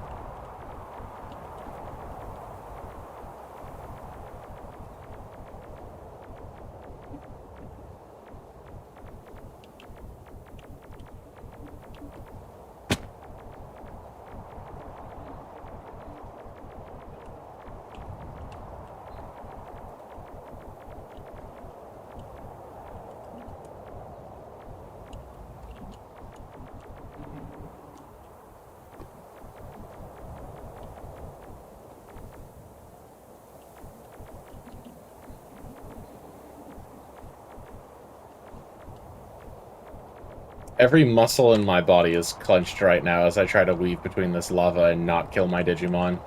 Every muscle in my body is clenched right now as I try to weave between this lava and not kill my Digimon.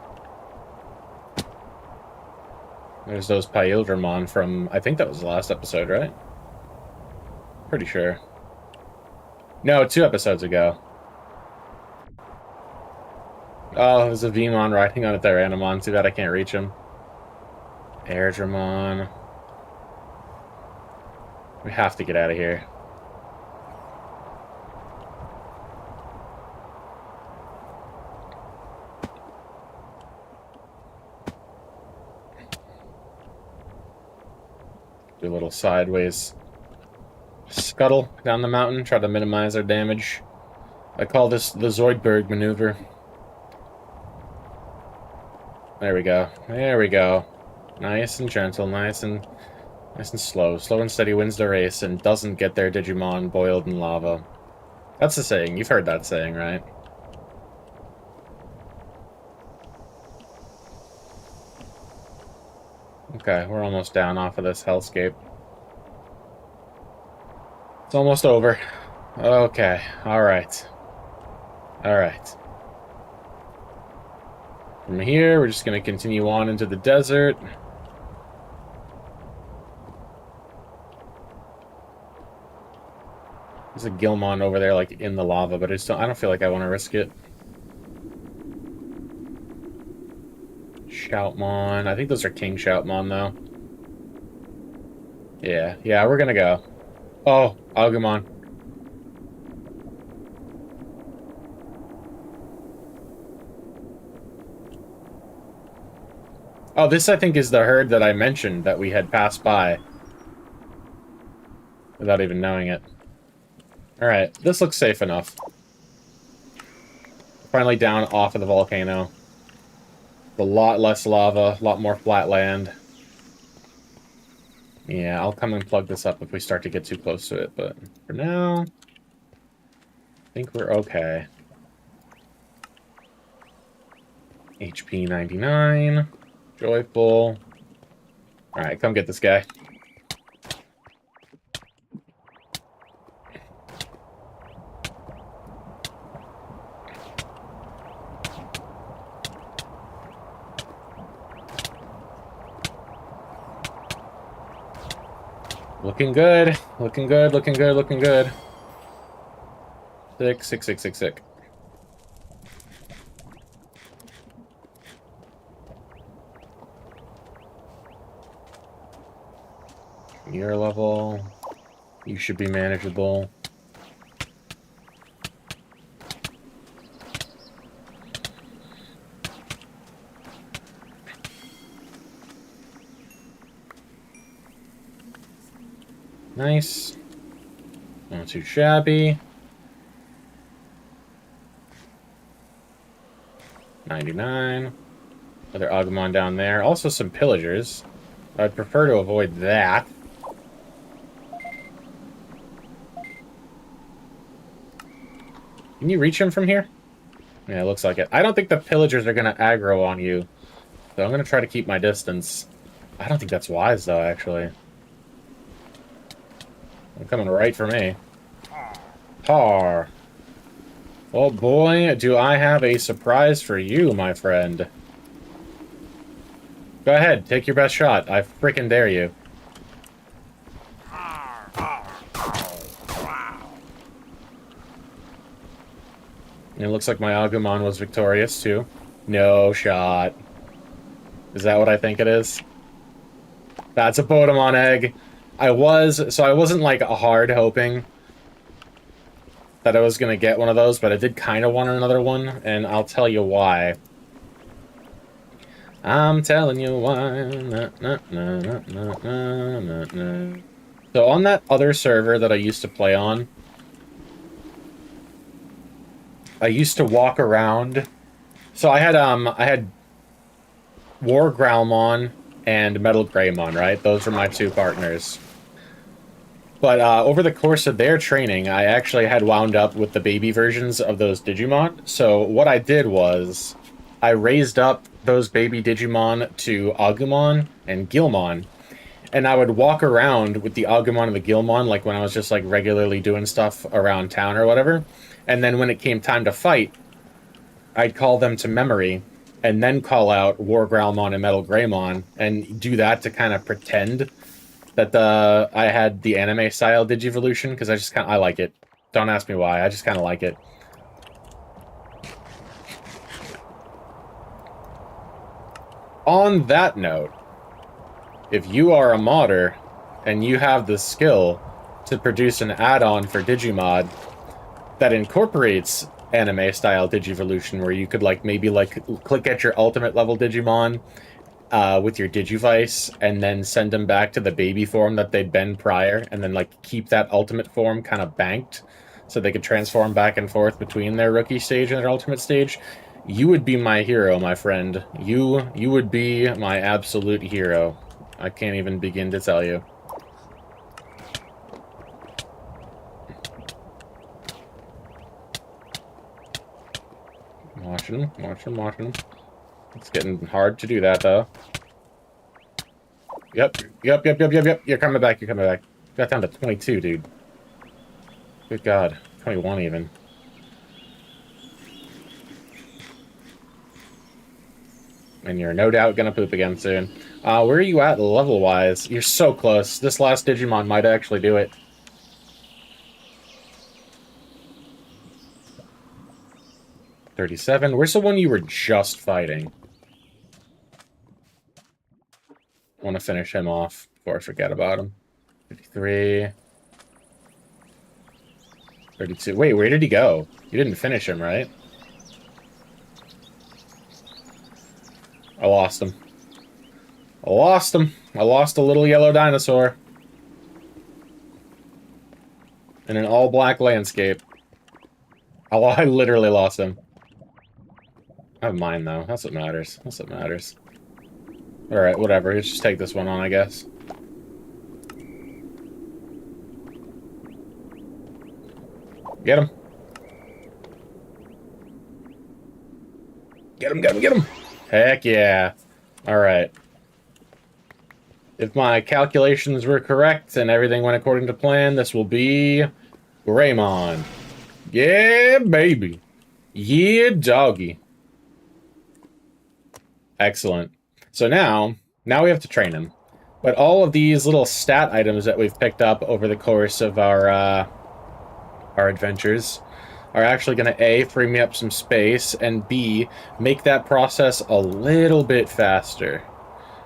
There's those Pyildramon from... I think that was the last episode, right? Pretty sure. No, 2 episodes ago. Oh, there's a Vmon riding on a Tyrannomon. Too bad I can't reach him. Airdramon. We have to get out of here. Do a little sideways scuttle down the mountain, try to minimize our damage. I call this the Zoidberg maneuver. There we go. There we go. Nice and gentle, nice and slow. Slow and steady wins the race and doesn't get their Digimon boiled in lava. That's the saying. You've heard that saying, right? Okay, we're almost down off of this hellscape. It's almost over. Okay, alright. Alright. From here, we're just going to continue on into the desert. There's a Gilmon over there, like, in the lava, but I don't feel like I want to risk it. Shoutmon. I think those are King Shoutmon, though. Yeah, we're gonna go. Oh, Agumon. Oh, this, I think, is the herd that I mentioned that we had passed by. Without even knowing it. Alright, this looks safe enough. Finally down off of the volcano. A lot less lava, a lot more flat land. Yeah, I'll come and plug this up if we start to get too close to it, but for now, I think we're okay. HP 99. Joyful. Alright, come get this guy. Looking good. Looking good, looking good, looking good. Sick. Your level. You should be manageable. Nice. Not too shabby. 99. Another Agumon down there. Also some pillagers. I'd prefer to avoid that. Can you reach him from here? Yeah, it looks like it. I don't think the pillagers are going to aggro on you. So I'm going to try to keep my distance. I don't think that's wise, though, actually. They're coming right for me. Tar. Oh boy, do I have a surprise for you, my friend. Go ahead, take your best shot. I frickin' dare you. And it looks like my Agumon was victorious, too. No shot. Is that what I think it is? That's a Bodemon egg. I wasn't, like, hard hoping that I was gonna get one of those, but I did kind of want another one, and I'll tell you why. I'm telling you why. So on that other server that I used to play on, I used to walk around. So I had War Growlmon and Metal Greymon, right? Those were my two partners. But over the course of their training, I actually had wound up with the baby versions of those Digimon. So what I did was I raised up those baby Digimon to Agumon and Gilmon. And I would walk around with the Agumon and the Gilmon, like when I was just like regularly doing stuff around town or whatever. And then when it came time to fight, I'd call them to memory and then call out War Growlmon and Metal Greymon and do that to kind of pretend that I had the anime style Digivolution, because I like it. Don't ask me why, I just kind of like it. On that note, if you are a modder and you have the skill to produce an add-on for Digimod that incorporates anime style Digivolution, where you could maybe click at your ultimate level Digimon with your Digivice and then send them back to the baby form that they'd been prior, and then keep that ultimate form kind of banked so they could transform back and forth between their rookie stage and their ultimate stage, you would be my hero, my friend. You would be my absolute hero. I can't even begin to tell you. Watching him. It's getting hard to do that, though. Yep. You're coming back, Got down to 22, dude. Good God. 21, even. And you're no doubt gonna poop again soon. Where are you at level-wise? You're so close. This last Digimon might actually do it. $37. Where's the one you were just fighting? I want to finish him off before I forget about him. 53. 32. Wait, where did he go? You didn't finish him, right? I lost him. I lost a little yellow dinosaur. In an all-black landscape. I literally lost him. I have mine, though. That's what matters. Alright, whatever. Let's just take this one on, I guess. Get him. Get him. Heck yeah. Alright. If my calculations were correct and everything went according to plan, this will be Greymon. Yeah, baby. Yeah, doggy. Excellent. So now we have to train him. But all of these little stat items that we've picked up over the course of our adventures are actually going to A, free me up some space, and B, make that process a little bit faster.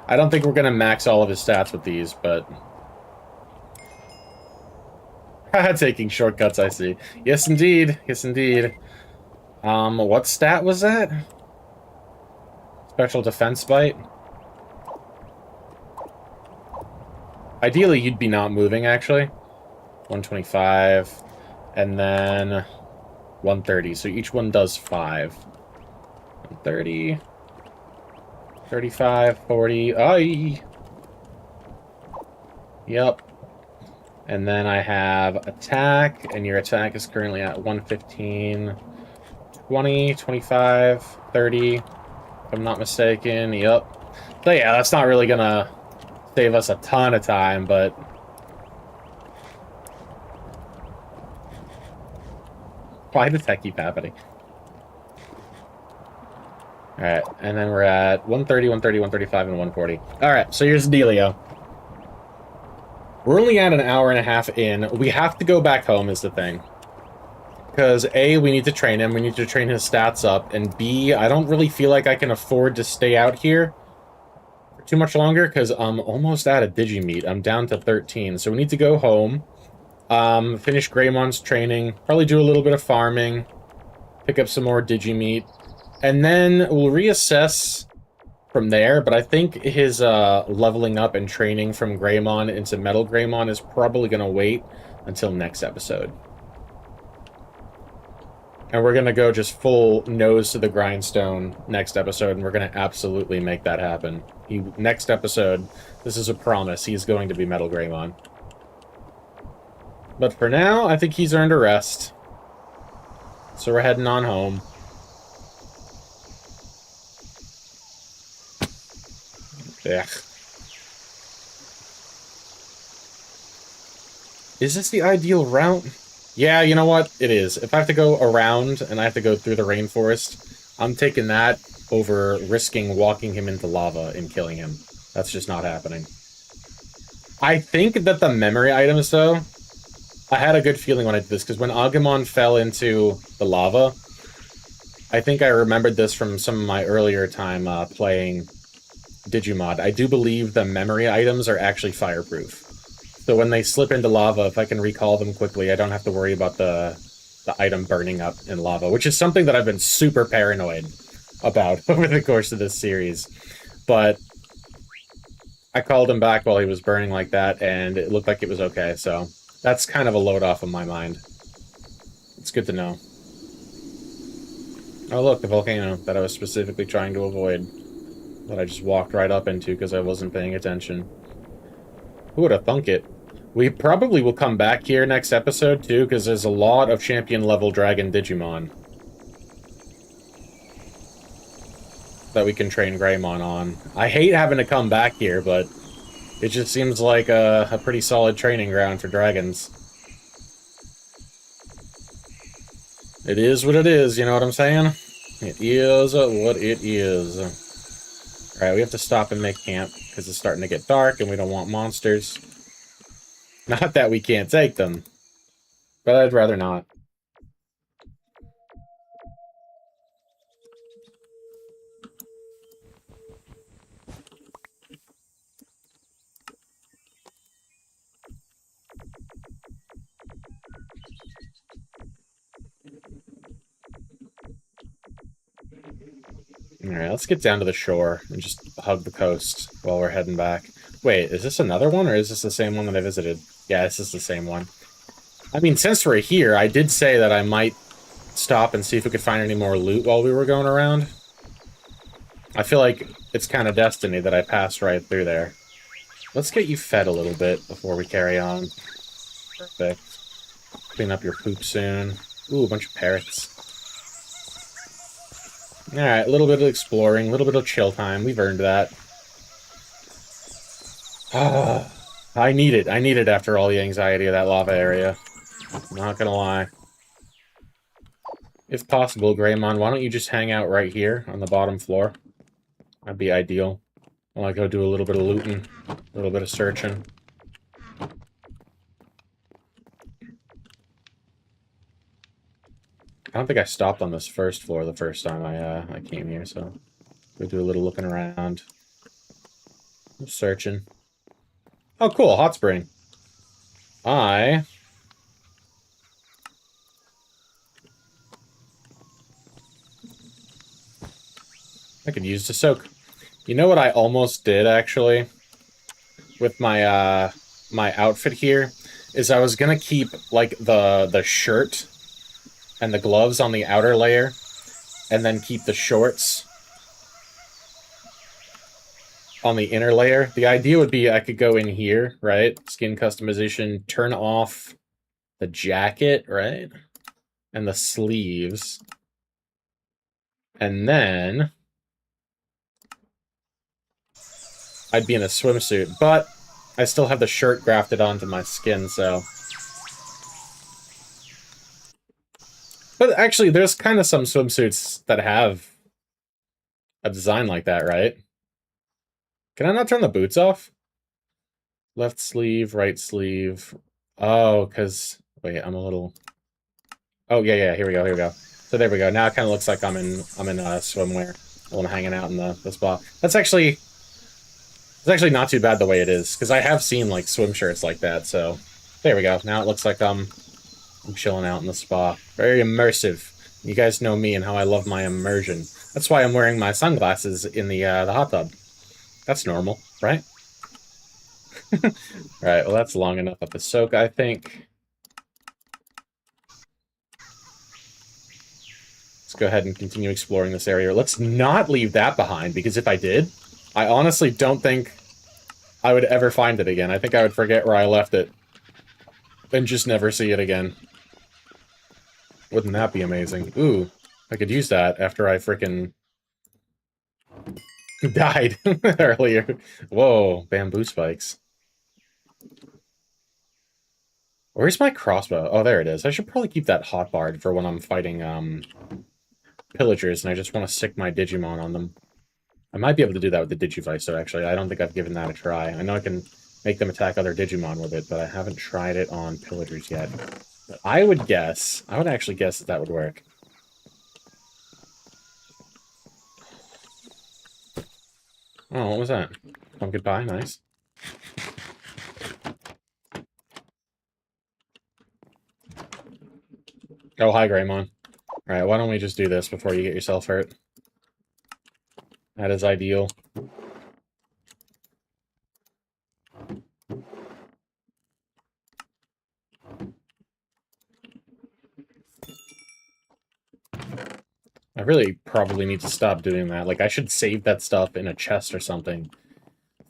I don't think we're going to max all of his stats with these, but... Taking shortcuts, I see. Yes, indeed. What stat was that? Special defense bite? Ideally, you'd be not moving, actually. 125, and then 130. So each one does 5. 130, 35, 40. Aye. Yep. And then I have attack, and your attack is currently at 115, 20, 25, 30, if I'm not mistaken. Yep. So yeah, that's not really gonna save us a ton of time, but Why does that keep happening? Alright, and then we're at 130, 130, 135, and 140. Alright, so here's the dealio. We're only at an hour and a half in. We have to go back home is the thing. Because A, we need to train him, we need to train his stats up, and B, I don't really feel like I can afford to stay out here for too much longer, because I'm almost out of Digimeat. I'm down to 13, so we need to go home, finish Greymon's training, probably do a little bit of farming, pick up some more Digimeat, and then we'll reassess from there, but I think his leveling up and training from Greymon into Metal Greymon is probably going to wait until next episode. And we're going to go just full nose to the grindstone next episode, and we're going to absolutely make that happen. Next episode, this is a promise, he's going to be Metal Greymon. But for now, I think he's earned a rest. So we're heading on home. Ugh. Is this the ideal route? Yeah, you know what? It is. If I have to go around and I have to go through the rainforest, I'm taking that over risking walking him into lava and killing him. That's just not happening. I think that the memory items, though, I had a good feeling when I did this, because when Agumon fell into the lava, I think I remembered this from some of my earlier time playing Digimon. I do believe the memory items are actually fireproof. So when they slip into lava, if I can recall them quickly, I don't have to worry about the item burning up in lava, which is something that I've been super paranoid about over the course of this series. But I called him back while he was burning like that, and it looked like it was okay, so that's kind of a load off of my mind. It's good to know. Oh look, the volcano that I was specifically trying to avoid, that I just walked right up into because I wasn't paying attention. Who would have thunk it? We probably will come back here next episode, too, because there's a lot of champion-level Dragon Digimon that we can train Greymon on. I hate having to come back here, but it just seems like a pretty solid training ground for dragons. It is what it is, you know what I'm saying? It is what it is. Alright, we have to stop and make camp, because it's starting to get dark, and we don't want monsters. Not that we can't take them, but I'd rather not. Alright, let's get down to the shore and just hug the coast while we're heading back. Wait, is this another one, or is this the same one that I visited? Yeah, this is the same one. I mean, since we're here, I did say that I might stop and see if we could find any more loot while we were going around. I feel like it's kind of destiny that I passed right through there. Let's get you fed a little bit before we carry on. Perfect. Clean up your poop soon. Ooh, a bunch of parrots. Alright, a little bit of exploring, a little bit of chill time. We've earned that. I need it. I need it after all the anxiety of that lava area. Not gonna lie. If possible, Greymon, why don't you just hang out right here on the bottom floor? That'd be ideal. While I go do a little bit of looting, a little bit of searching. I don't think I stopped on this first floor the first time I came here, so go do a little looking around. Searching. Oh, cool, hot spring. I could use to soak. You know what I almost did, actually, with my my outfit here, is I was gonna keep, like, the shirt and the gloves on the outer layer, and then keep the shorts on the inner layer. The idea would be I could go in here, right? Skin customization, turn off the jacket, right? And the sleeves. And then I'd be in a swimsuit, but I still have the shirt grafted onto my skin, so But actually, there's kind of some swimsuits that have a design like that, right? Can I not turn the boots off? Left sleeve, right sleeve. Oh, because... Wait, I'm a little... Oh, yeah, here we go, here we go. So there we go. Now it kind of looks like I'm in swimwear while I'm hanging out in the spa. That's actually... It's actually not too bad the way it is, because I have seen, like, swim shirts like that, so... There we go. Now it looks like I'm chilling out in the spa. Very immersive. You guys know me and how I love my immersion. That's why I'm wearing my sunglasses in the hot tub. That's normal, right? Alright, well that's long enough of a soak, I think. Let's go ahead and continue exploring this area. Let's not leave that behind, because if I did, I honestly don't think I would ever find it again. I think I would forget where I left it. And just never see it again. Wouldn't that be amazing? Ooh, I could use that after I frickin' died earlier. Whoa, bamboo spikes. Where's my crossbow? Oh, there it is. I should probably keep that hotbarred for when I'm fighting, pillagers, and I just want to sick my Digimon on them. I might be able to do that with the Digivice, so actually, I don't think I've given that a try. I know I can make them attack other Digimon with it, but I haven't tried it on pillagers yet. But I would actually guess that would work. Oh, what was that? Pumpkin pie, nice. Oh, hi, Greymon. Alright, why don't we just do this before you get yourself hurt? That is ideal. I really probably need to stop doing that. Like, I should save that stuff in a chest or something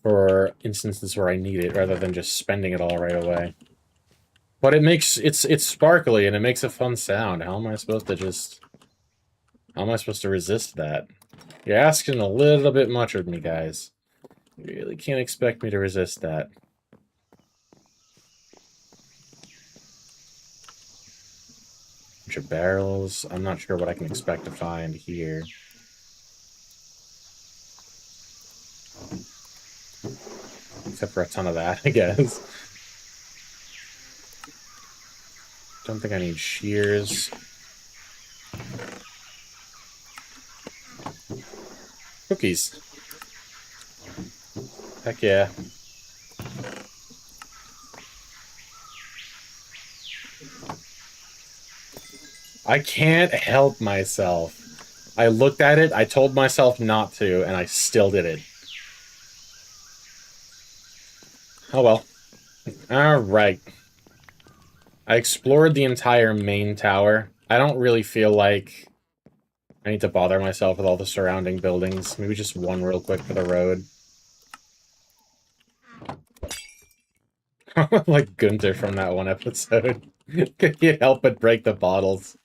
for instances where I need it, rather than just spending it all right away. But it makes... It's sparkly, and it makes a fun sound. How am I supposed to just... How am I supposed to resist that? You're asking a little bit much of me, guys. You really can't expect me to resist that. Bunch of barrels. I'm not sure what I can expect to find here. Except for a ton of that, I guess. Don't think I need shears. Cookies. Heck yeah. I can't help myself. I looked at it, I told myself not to, and I still did it. Oh well. Alright. I explored the entire main tower. I don't really feel like I need to bother myself with all the surrounding buildings. Maybe just one real quick for the road. Like Gunther from that one episode. Can't help but break the bottles.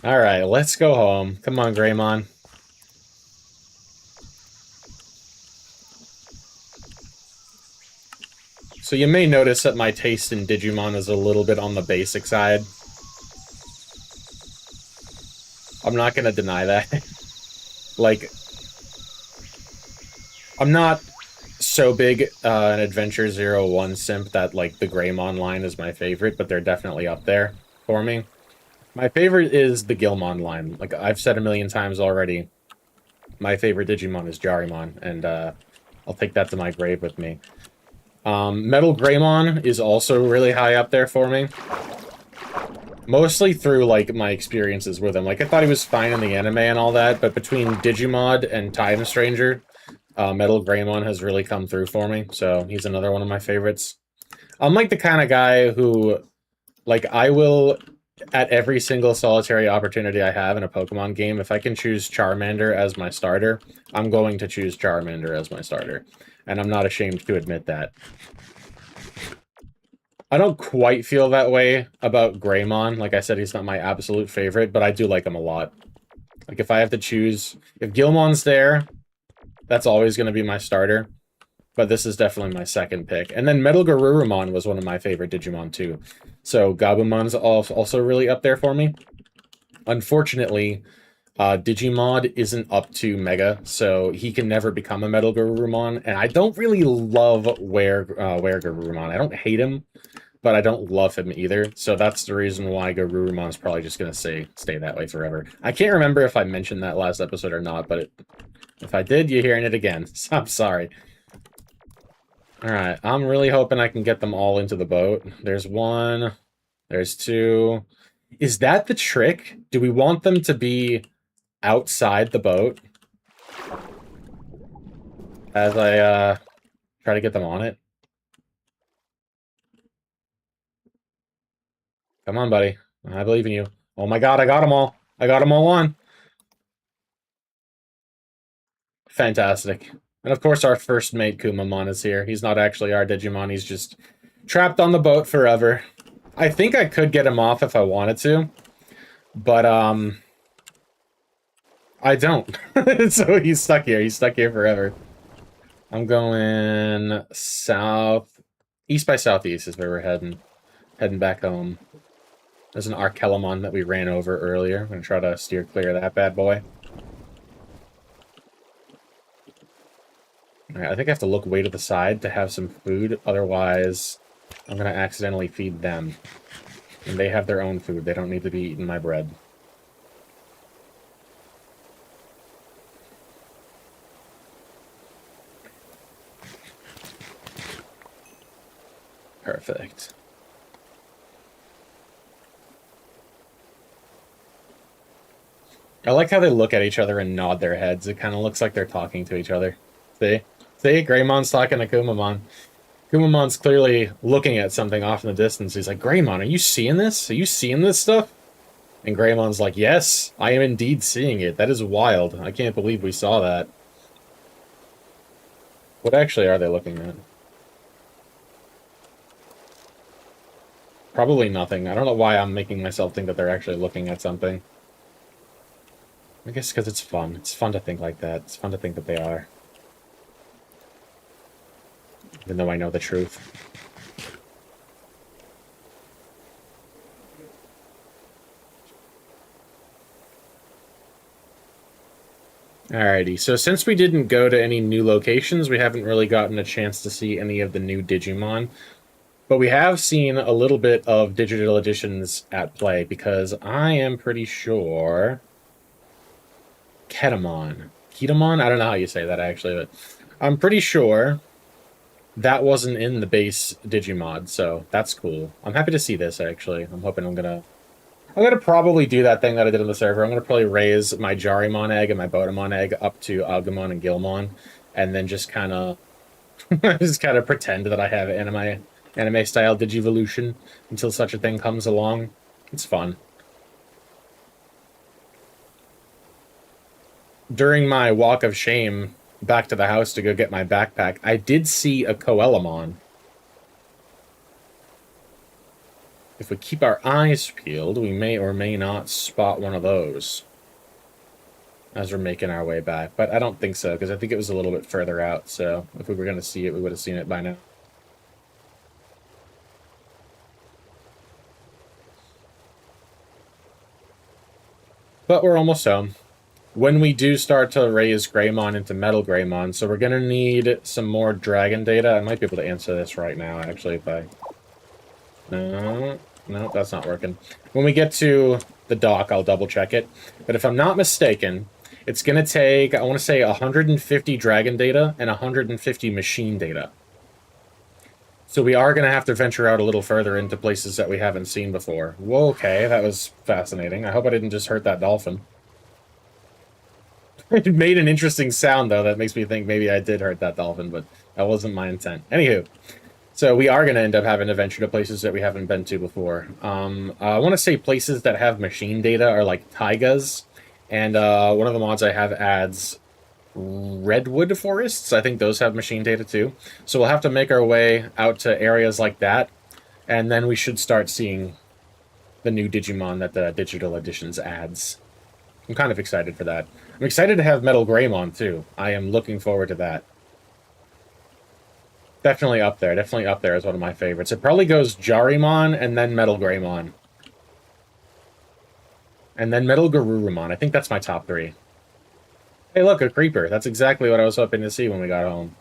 Alright, let's go home. Come on, Greymon. So you may notice that my taste in Digimon is a little bit on the basic side. I'm not gonna deny that. Like, I'm not so big an Adventure 01 simp that, like, the Greymon line is my favorite, but they're definitely up there for me. My favorite is the Gilmon line. Like, I've said a million times already, my favorite Digimon is Jarimon, and I'll take that to my grave with me. Metal Greymon is also really high up there for me. Mostly through, like, my experiences with him. Like, I thought he was fine in the anime and all that, but between Digimod and Time Stranger, Metal Greymon has really come through for me, so he's another one of my favorites. I'm like the kind of guy who, like, I will, at every single solitary opportunity I have in a Pokemon game, if I can choose Charmander as my starter, I'm going to choose Charmander as my starter. And I'm not ashamed to admit that. I don't quite feel that way about Greymon. Like I said, he's not my absolute favorite, but I do like him a lot. Like, if I have to choose... If Gilmon's there, that's always going to be my starter. But this is definitely my second pick. And then Metal Garurumon was one of my favorite Digimon, too. So Gabumon's also really up there for me. Unfortunately, Digimod isn't up to Mega, so he can never become a Metal Garurumon, and I don't really love Were Garurumon. I don't hate him, but I don't love him either, so that's the reason why Garurumon's probably just gonna stay that way forever. I can't remember if I mentioned that last episode or not, but if I did, you're hearing it again. I'm sorry. Alright, I'm really hoping I can get them all into the boat. There's one, there's two. Is that the trick? Do we want them to be outside the boat as I try to get them on it? Come on, buddy. I believe in you. Oh my god, I got them all. I got them all on. Fantastic. And of course our first mate Kumamon is here. He's not actually our Digimon, he's just trapped on the boat forever. I think I could get him off if I wanted to, but I don't. So he's stuck here. He's stuck here forever. I'm going south, east by southeast is where we're heading back home. There's an Archelamon that we ran over earlier. I'm gonna try to steer clear of that bad boy. Alright, I think I have to look way to the side to have some food, otherwise I'm gonna accidentally feed them. And they have their own food, they don't need to be eating my bread. Perfect. I like how they look at each other and nod their heads. It kind of looks like they're talking to each other. See? See? Greymon's talking to Kumamon. Kumamon's clearly looking at something off in the distance. He's like, Greymon, are you seeing this? Are you seeing this stuff? And Greymon's like, yes, I am indeed seeing it. That is wild. I can't believe we saw that. What actually are they looking at? Probably nothing. I don't know why I'm making myself think that they're actually looking at something. I guess because it's fun. It's fun to think like that. It's fun to think that they are. Even though I know the truth. Alrighty, so since we didn't go to any new locations, we haven't really gotten a chance to see any of the new Digimon. But we have seen a little bit of digital editions at play, because I am pretty sure... Ketamon? I don't know how you say that, actually, but I'm pretty sure that wasn't in the base Digimod, so that's cool. I'm happy to see this, actually. I'm hoping I'm gonna probably do that thing that I did on the server. I'm gonna probably raise my Jarimon egg and my Botamon egg up to Agumon and Gilmon, and then just kind of pretend that I have anime-style Digivolution until such a thing comes along. It's fun. During my walk of shame back to the house to go get my backpack, I did see a Coelamon. If we keep our eyes peeled, we may or may not spot one of those as we're making our way back. But I don't think so, because I think it was a little bit further out, so if we were going to see it, we would have seen it by now. But we're almost home. When we do start to raise Greymon into Metal Greymon, so we're going to need some more dragon data. I might be able to answer this right now, actually, if I... No, that's not working. When we get to the dock, I'll double-check it. But if I'm not mistaken, it's going to take, I want to say, 150 dragon data and 150 machine data. So we are going to have to venture out a little further into places that we haven't seen before. Whoa, okay, that was fascinating. I hope I didn't just hurt that dolphin. It made an interesting sound, though, that makes me think maybe I did hurt that dolphin, but that wasn't my intent. Anywho, so we are going to end up having to venture to places that we haven't been to before. I want to say places that have machine data are like taigas, and one of the mods I have adds redwood forests. I think those have machine data, too. So we'll have to make our way out to areas like that, and then we should start seeing the new Digimon that the digital editions adds. I'm kind of excited for that. I'm excited to have Metal Greymon, too. I am looking forward to that. Definitely up there. Definitely up there is one of my favorites. It probably goes Jarimon and then Metal Greymon. And then Metal Garurumon. I think that's my top 3. Hey, look, a creeper. That's exactly what I was hoping to see when we got home.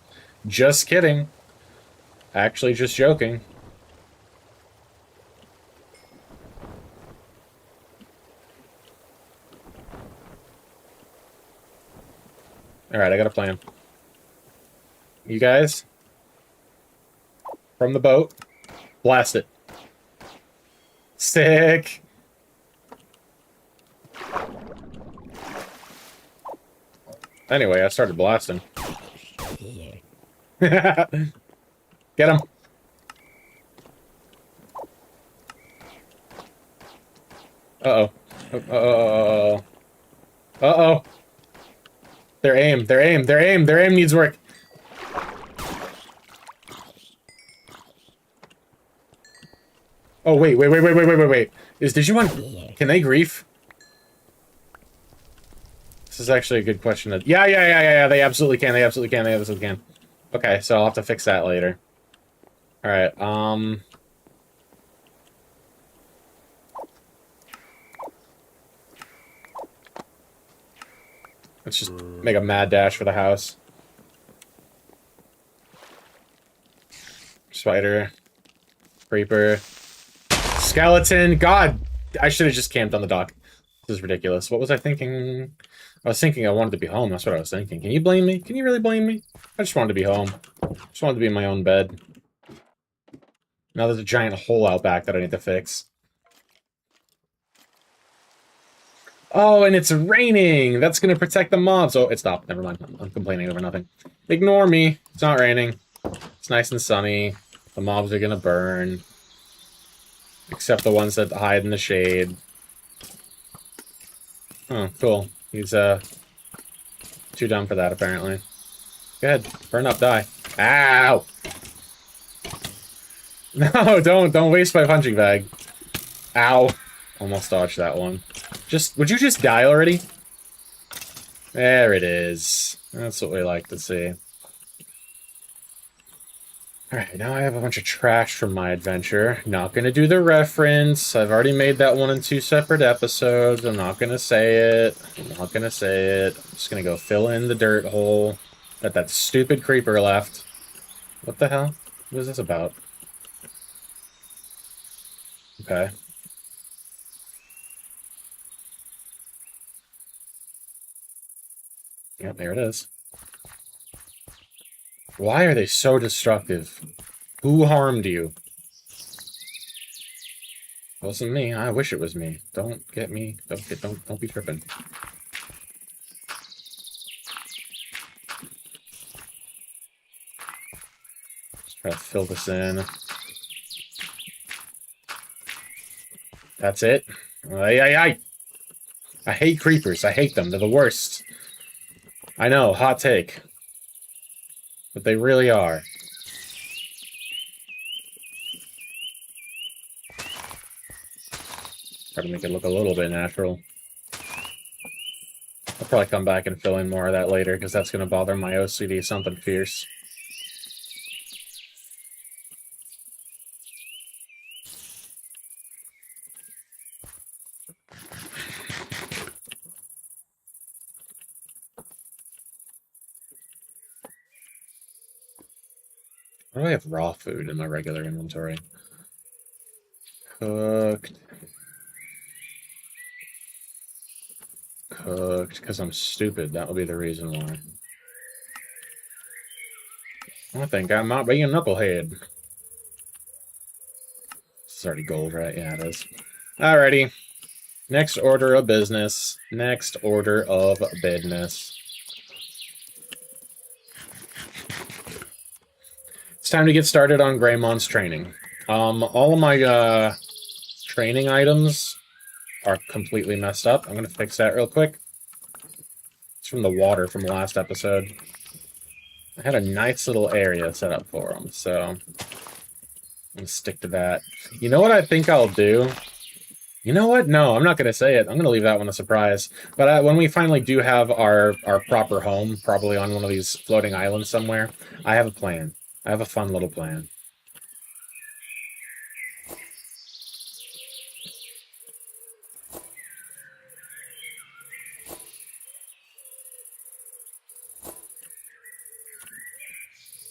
Just kidding. Actually, just joking. Alright, I got a plan. You guys, from the boat, blast it. Sick! Anyway, I started blasting. Get him! Uh-oh. Uh-oh. Uh-oh. Their aim needs work. Oh, wait. Is Digimon... Can they grief? This is actually a good question. Yeah, they absolutely can. Okay, so I'll have to fix that later. Alright, let's just make a mad dash for the house. Spider. Creeper. Skeleton! God! I should have just camped on the dock. This is ridiculous. What was I thinking? I was thinking I wanted to be home. That's what I was thinking. Can you blame me? Can you really blame me? I just wanted to be home. Just wanted to be in my own bed. Now there's a giant hole out back that I need to fix. Oh, and it's raining! That's gonna protect the mobs. Oh, it stopped. Never mind. I'm complaining over nothing. Ignore me. It's not raining. It's nice and sunny. The mobs are gonna burn. Except the ones that hide in the shade. Oh, cool. He's, too dumb for that, apparently. Go ahead. Burn up, die. Ow! No, don't waste my punching bag. Ow. Almost dodged that one. Would you just die already? There it is. That's what we like to see. Alright, now I have a bunch of trash from my adventure. Not gonna do the reference. I've already made that one in 2 separate episodes. I'm not gonna say it. I'm just gonna go fill in the dirt hole that stupid creeper left. What the hell? What is this about? Okay. Yep, there it is. Why are they so destructive? Who harmed you? It wasn't me. I wish it was me. Don't get me. Don't be tripping. Just try to fill this in. That's it. I hate creepers. I hate them. They're the worst. I know, hot take. But they really are. Try to make it look a little bit natural. I'll probably come back and fill in more of that later, because that's going to bother my OCD something fierce. Why do I have raw food in my regular inventory? Cooked. Cooked, because I'm stupid. That will be the reason why. I think I'm not being a knucklehead. This is already gold, right? Yeah, it is. Alrighty. Next order of business. Next order of business. It's time to get started on Greymon's training. All of my, training items are completely messed up. I'm gonna fix that real quick. It's from the water from the last episode. I had a nice little area set up for them, so I'm gonna stick to that. You know what I think I'll do? You know what? No, I'm not gonna say it. I'm gonna leave that one a surprise. But when we finally do have our proper home, probably on one of these floating islands somewhere, I have a plan. I have a fun little plan.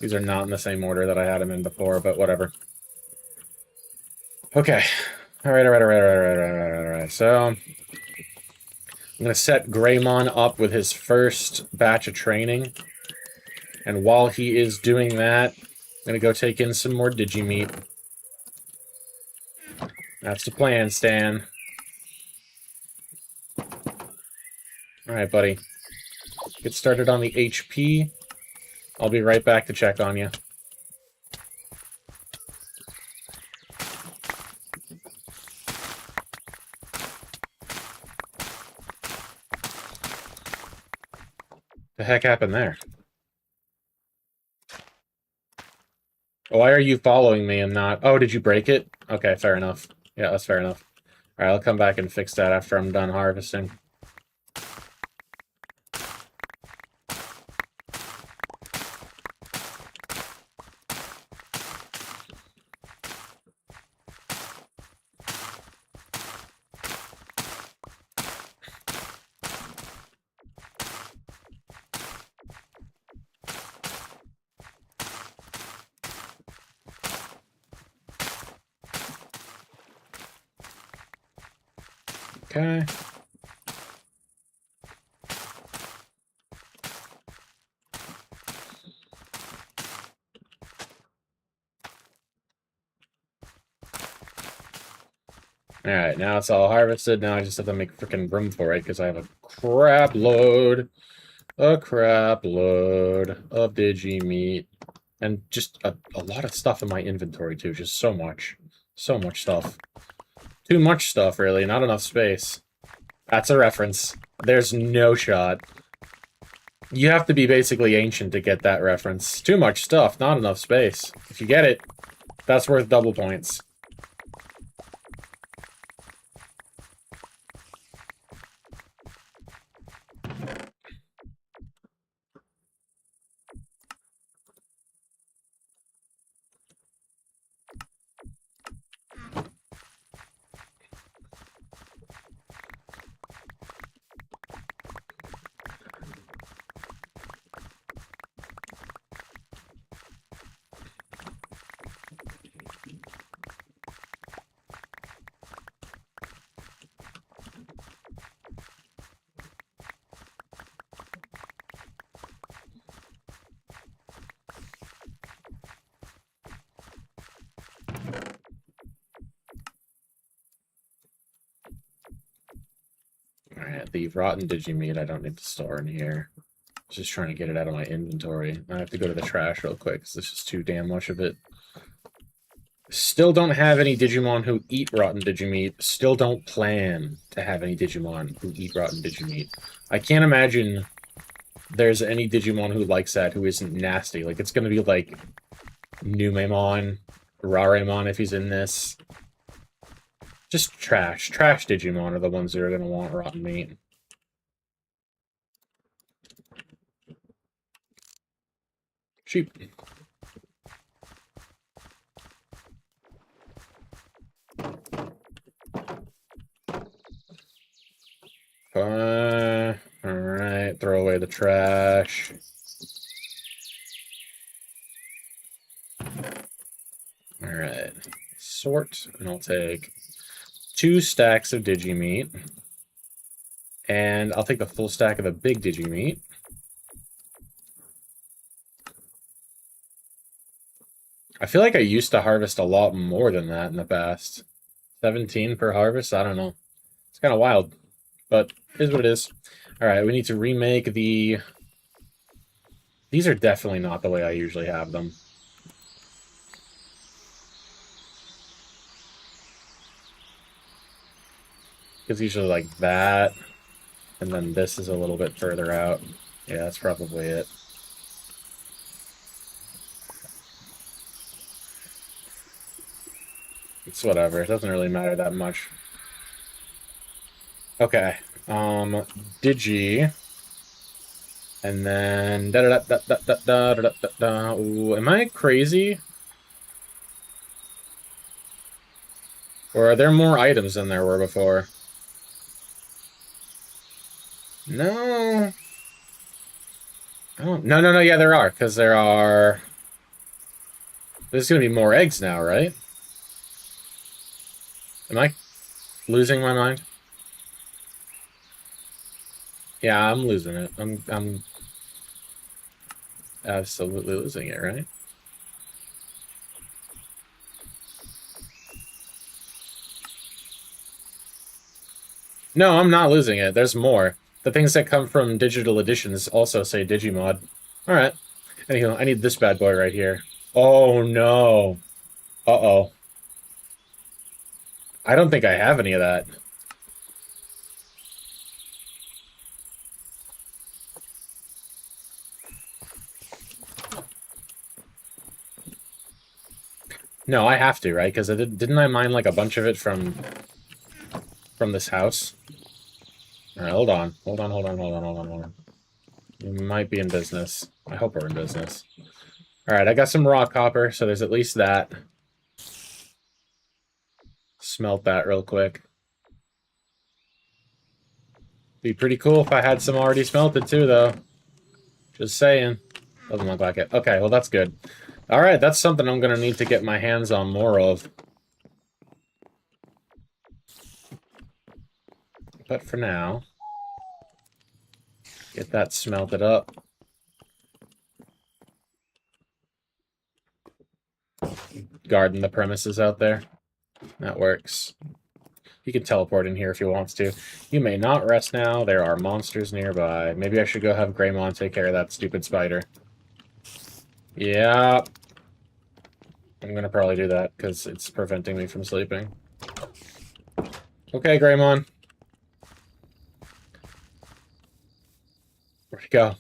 These are not in the same order that I had them in before, but whatever. Okay. Alright. So, I'm going to set Greymon up with his first batch of training. And while he is doing that, I'm going to go take in some more Digimeat. That's the plan, Stan. Alright, buddy. Get started on the HP. I'll be right back to check on you. The heck happened there? Why are you following me and not... Oh, did you break it? Okay, fair enough. Yeah, that's fair enough. Alright, I'll come back and fix that after I'm done harvesting. Okay. Alright, now it's all harvested. Now I just have to make freaking room for it because I have a crap load. A crap load of Digimeat. And just a lot of stuff in my inventory, too. Just so much. So much stuff. Too much stuff, really. Not enough space. That's a reference. There's no shot. You have to be basically ancient to get that reference. Too much stuff, not enough space. If you get it, that's worth double points. Alright, the rotten Digimeat I don't need to store in here. Just trying to get it out of my inventory. I have to go to the trash real quick, because this is too damn much of it. Still don't have any Digimon who eat rotten Digimeat. Still don't plan to have any Digimon who eat rotten Digimeat. I can't imagine there's any Digimon who likes that who isn't nasty. Like, it's gonna be like Numemon, Rareimon if he's in this. Just trash. Trash Digimon are the ones that are gonna want rotten meat. Sheep. Alright, throw away the trash. Alright. Sort, and I'll take 2 stacks of Digimeat. And I'll take the full stack of the big Digimeat. I feel like I used to harvest a lot more than that in the past. 17 per harvest? I don't know. It's kind of wild. But it is what it is. Alright, we need to remake the... These are definitely not the way I usually have them. It's usually like that. And then this is a little bit further out. Yeah, that's probably it. It's whatever. It doesn't really matter that much. Okay. Digi. And then da da da da da da da da da da. Ooh, am I crazy? Or are there more items than there were before? No. I don't. No. Yeah, there are, because there are There's gonna be more eggs now, right? Am I losing my mind? Yeah, I'm losing it. I'm absolutely losing it, right? No, I'm not losing it. There's more. The things that come from digital editions also say Digimod. Alright. Anyhow, I need this bad boy right here. Oh, no. Uh-oh. I don't think I have any of that. No, I have to, right? Because didn't I mine, like, a bunch of it from this house? Alright, hold on. Hold on. You might be in business. I hope we're in business. Alright, I got some raw copper, so there's at least that. Smelt that real quick. Be pretty cool if I had some already smelted, too, though. Just saying. Doesn't look like it. Okay, well, that's good. Alright, that's something I'm gonna need to get my hands on more of. But for now, get that smelted up. Garden the premises out there. That works. He can teleport in here if he wants to. You may not rest now. There are monsters nearby. Maybe I should go have Greymon take care of that stupid spider. Yeah. I'm gonna probably do that, because it's preventing me from sleeping. Okay, Greymon. Where'd it go?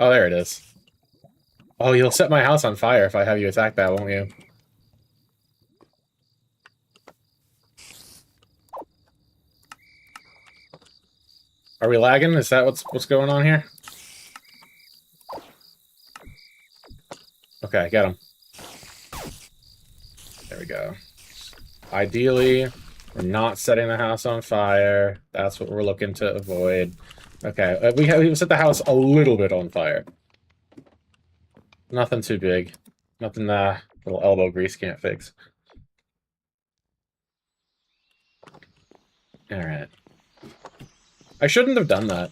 Oh, there it is. Oh, you'll set my house on fire if I have you attack that, won't you? Are we lagging? Is that what's going on here? Okay, get him. There we go. Ideally, we're not setting the house on fire. That's what we're looking to avoid. Okay, we set the house a little bit on fire. Nothing too big. Nothing little elbow grease can't fix. Alright. I shouldn't have done that.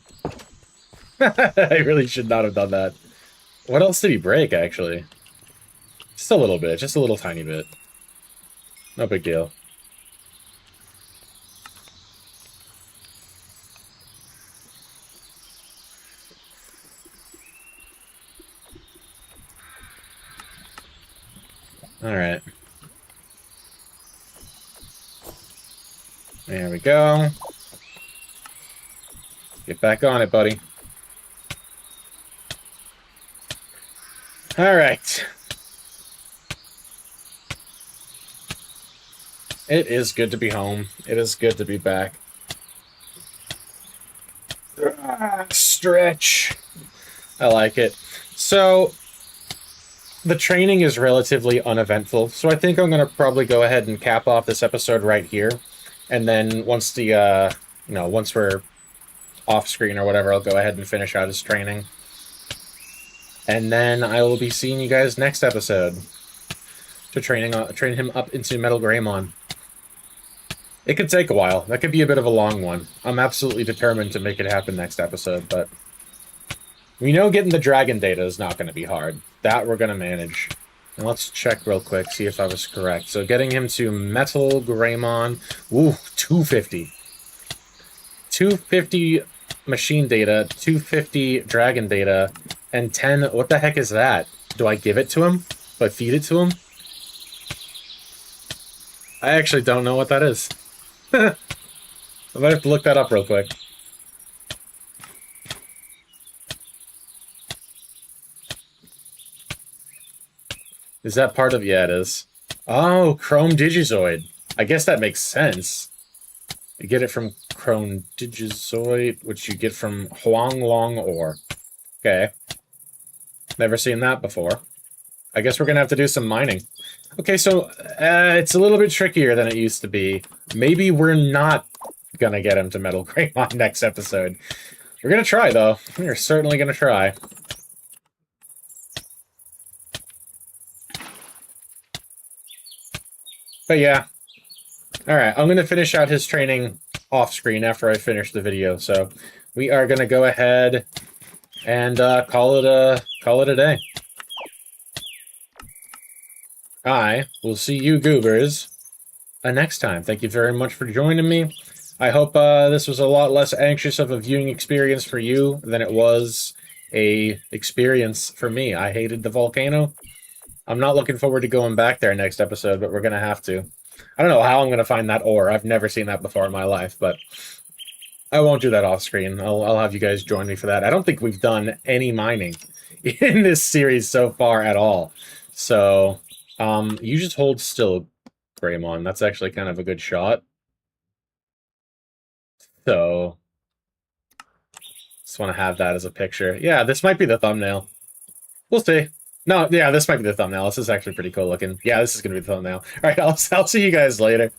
I really should not have done that. What else did he break, actually? Just a little bit. Just a little tiny bit. No big deal. Alright. There we go. Get back on it, buddy. Alright. It is good to be home. It is good to be back. Stretch. I like it. So, the training is relatively uneventful, so I think I'm going to probably go ahead and cap off this episode right here. And then once the, once we're off screen or whatever, I'll go ahead and finish out his training. And then I will be seeing you guys next episode to train him up into Metal Greymon. It could take a while. That could be a bit of a long one. I'm absolutely determined to make it happen next episode, but we know getting the dragon data is not going to be hard. That we're going to manage. And let's check real quick, see if I was correct. So getting him to Metal Greymon. Ooh, 250. 250 machine data, 250 dragon data, and 10... What the heck is that? Do I give it to him? Do I feed it to him? I actually don't know what that is. I might have to look that up real quick. Is that part of... Yeah, it is. Oh, Chrome Digizoid. I guess that makes sense. You get it from Chrome Digizoid, which you get from Huang Long Ore. Okay. Never seen that before. I guess we're gonna have to do some mining. Okay, so it's a little bit trickier than it used to be. Maybe we're not gonna get him to Metal Greymon next episode. We're gonna try, though. We're certainly gonna try. But yeah. Alright, I'm going to finish out his training off-screen after I finish the video, so we are going to go ahead and call it a day. I will see you goobers next time. Thank you very much for joining me. I hope this was a lot less anxious of a viewing experience for you than it was a experience for me. I hated the volcano. I'm not looking forward to going back there next episode, but we're going to have to. I don't know how I'm going to find that ore. I've never seen that before in my life, but I won't do that off screen. I'll have you guys join me for that. I don't think we've done any mining in this series so far at all. So, you just hold still, Greymon. That's actually kind of a good shot. So, just want to have that as a picture. Yeah, this might be the thumbnail. We'll see. No, yeah, this might be the thumbnail. This is actually pretty cool looking. Yeah, this is going to be the thumbnail. All right, I'll see you guys later.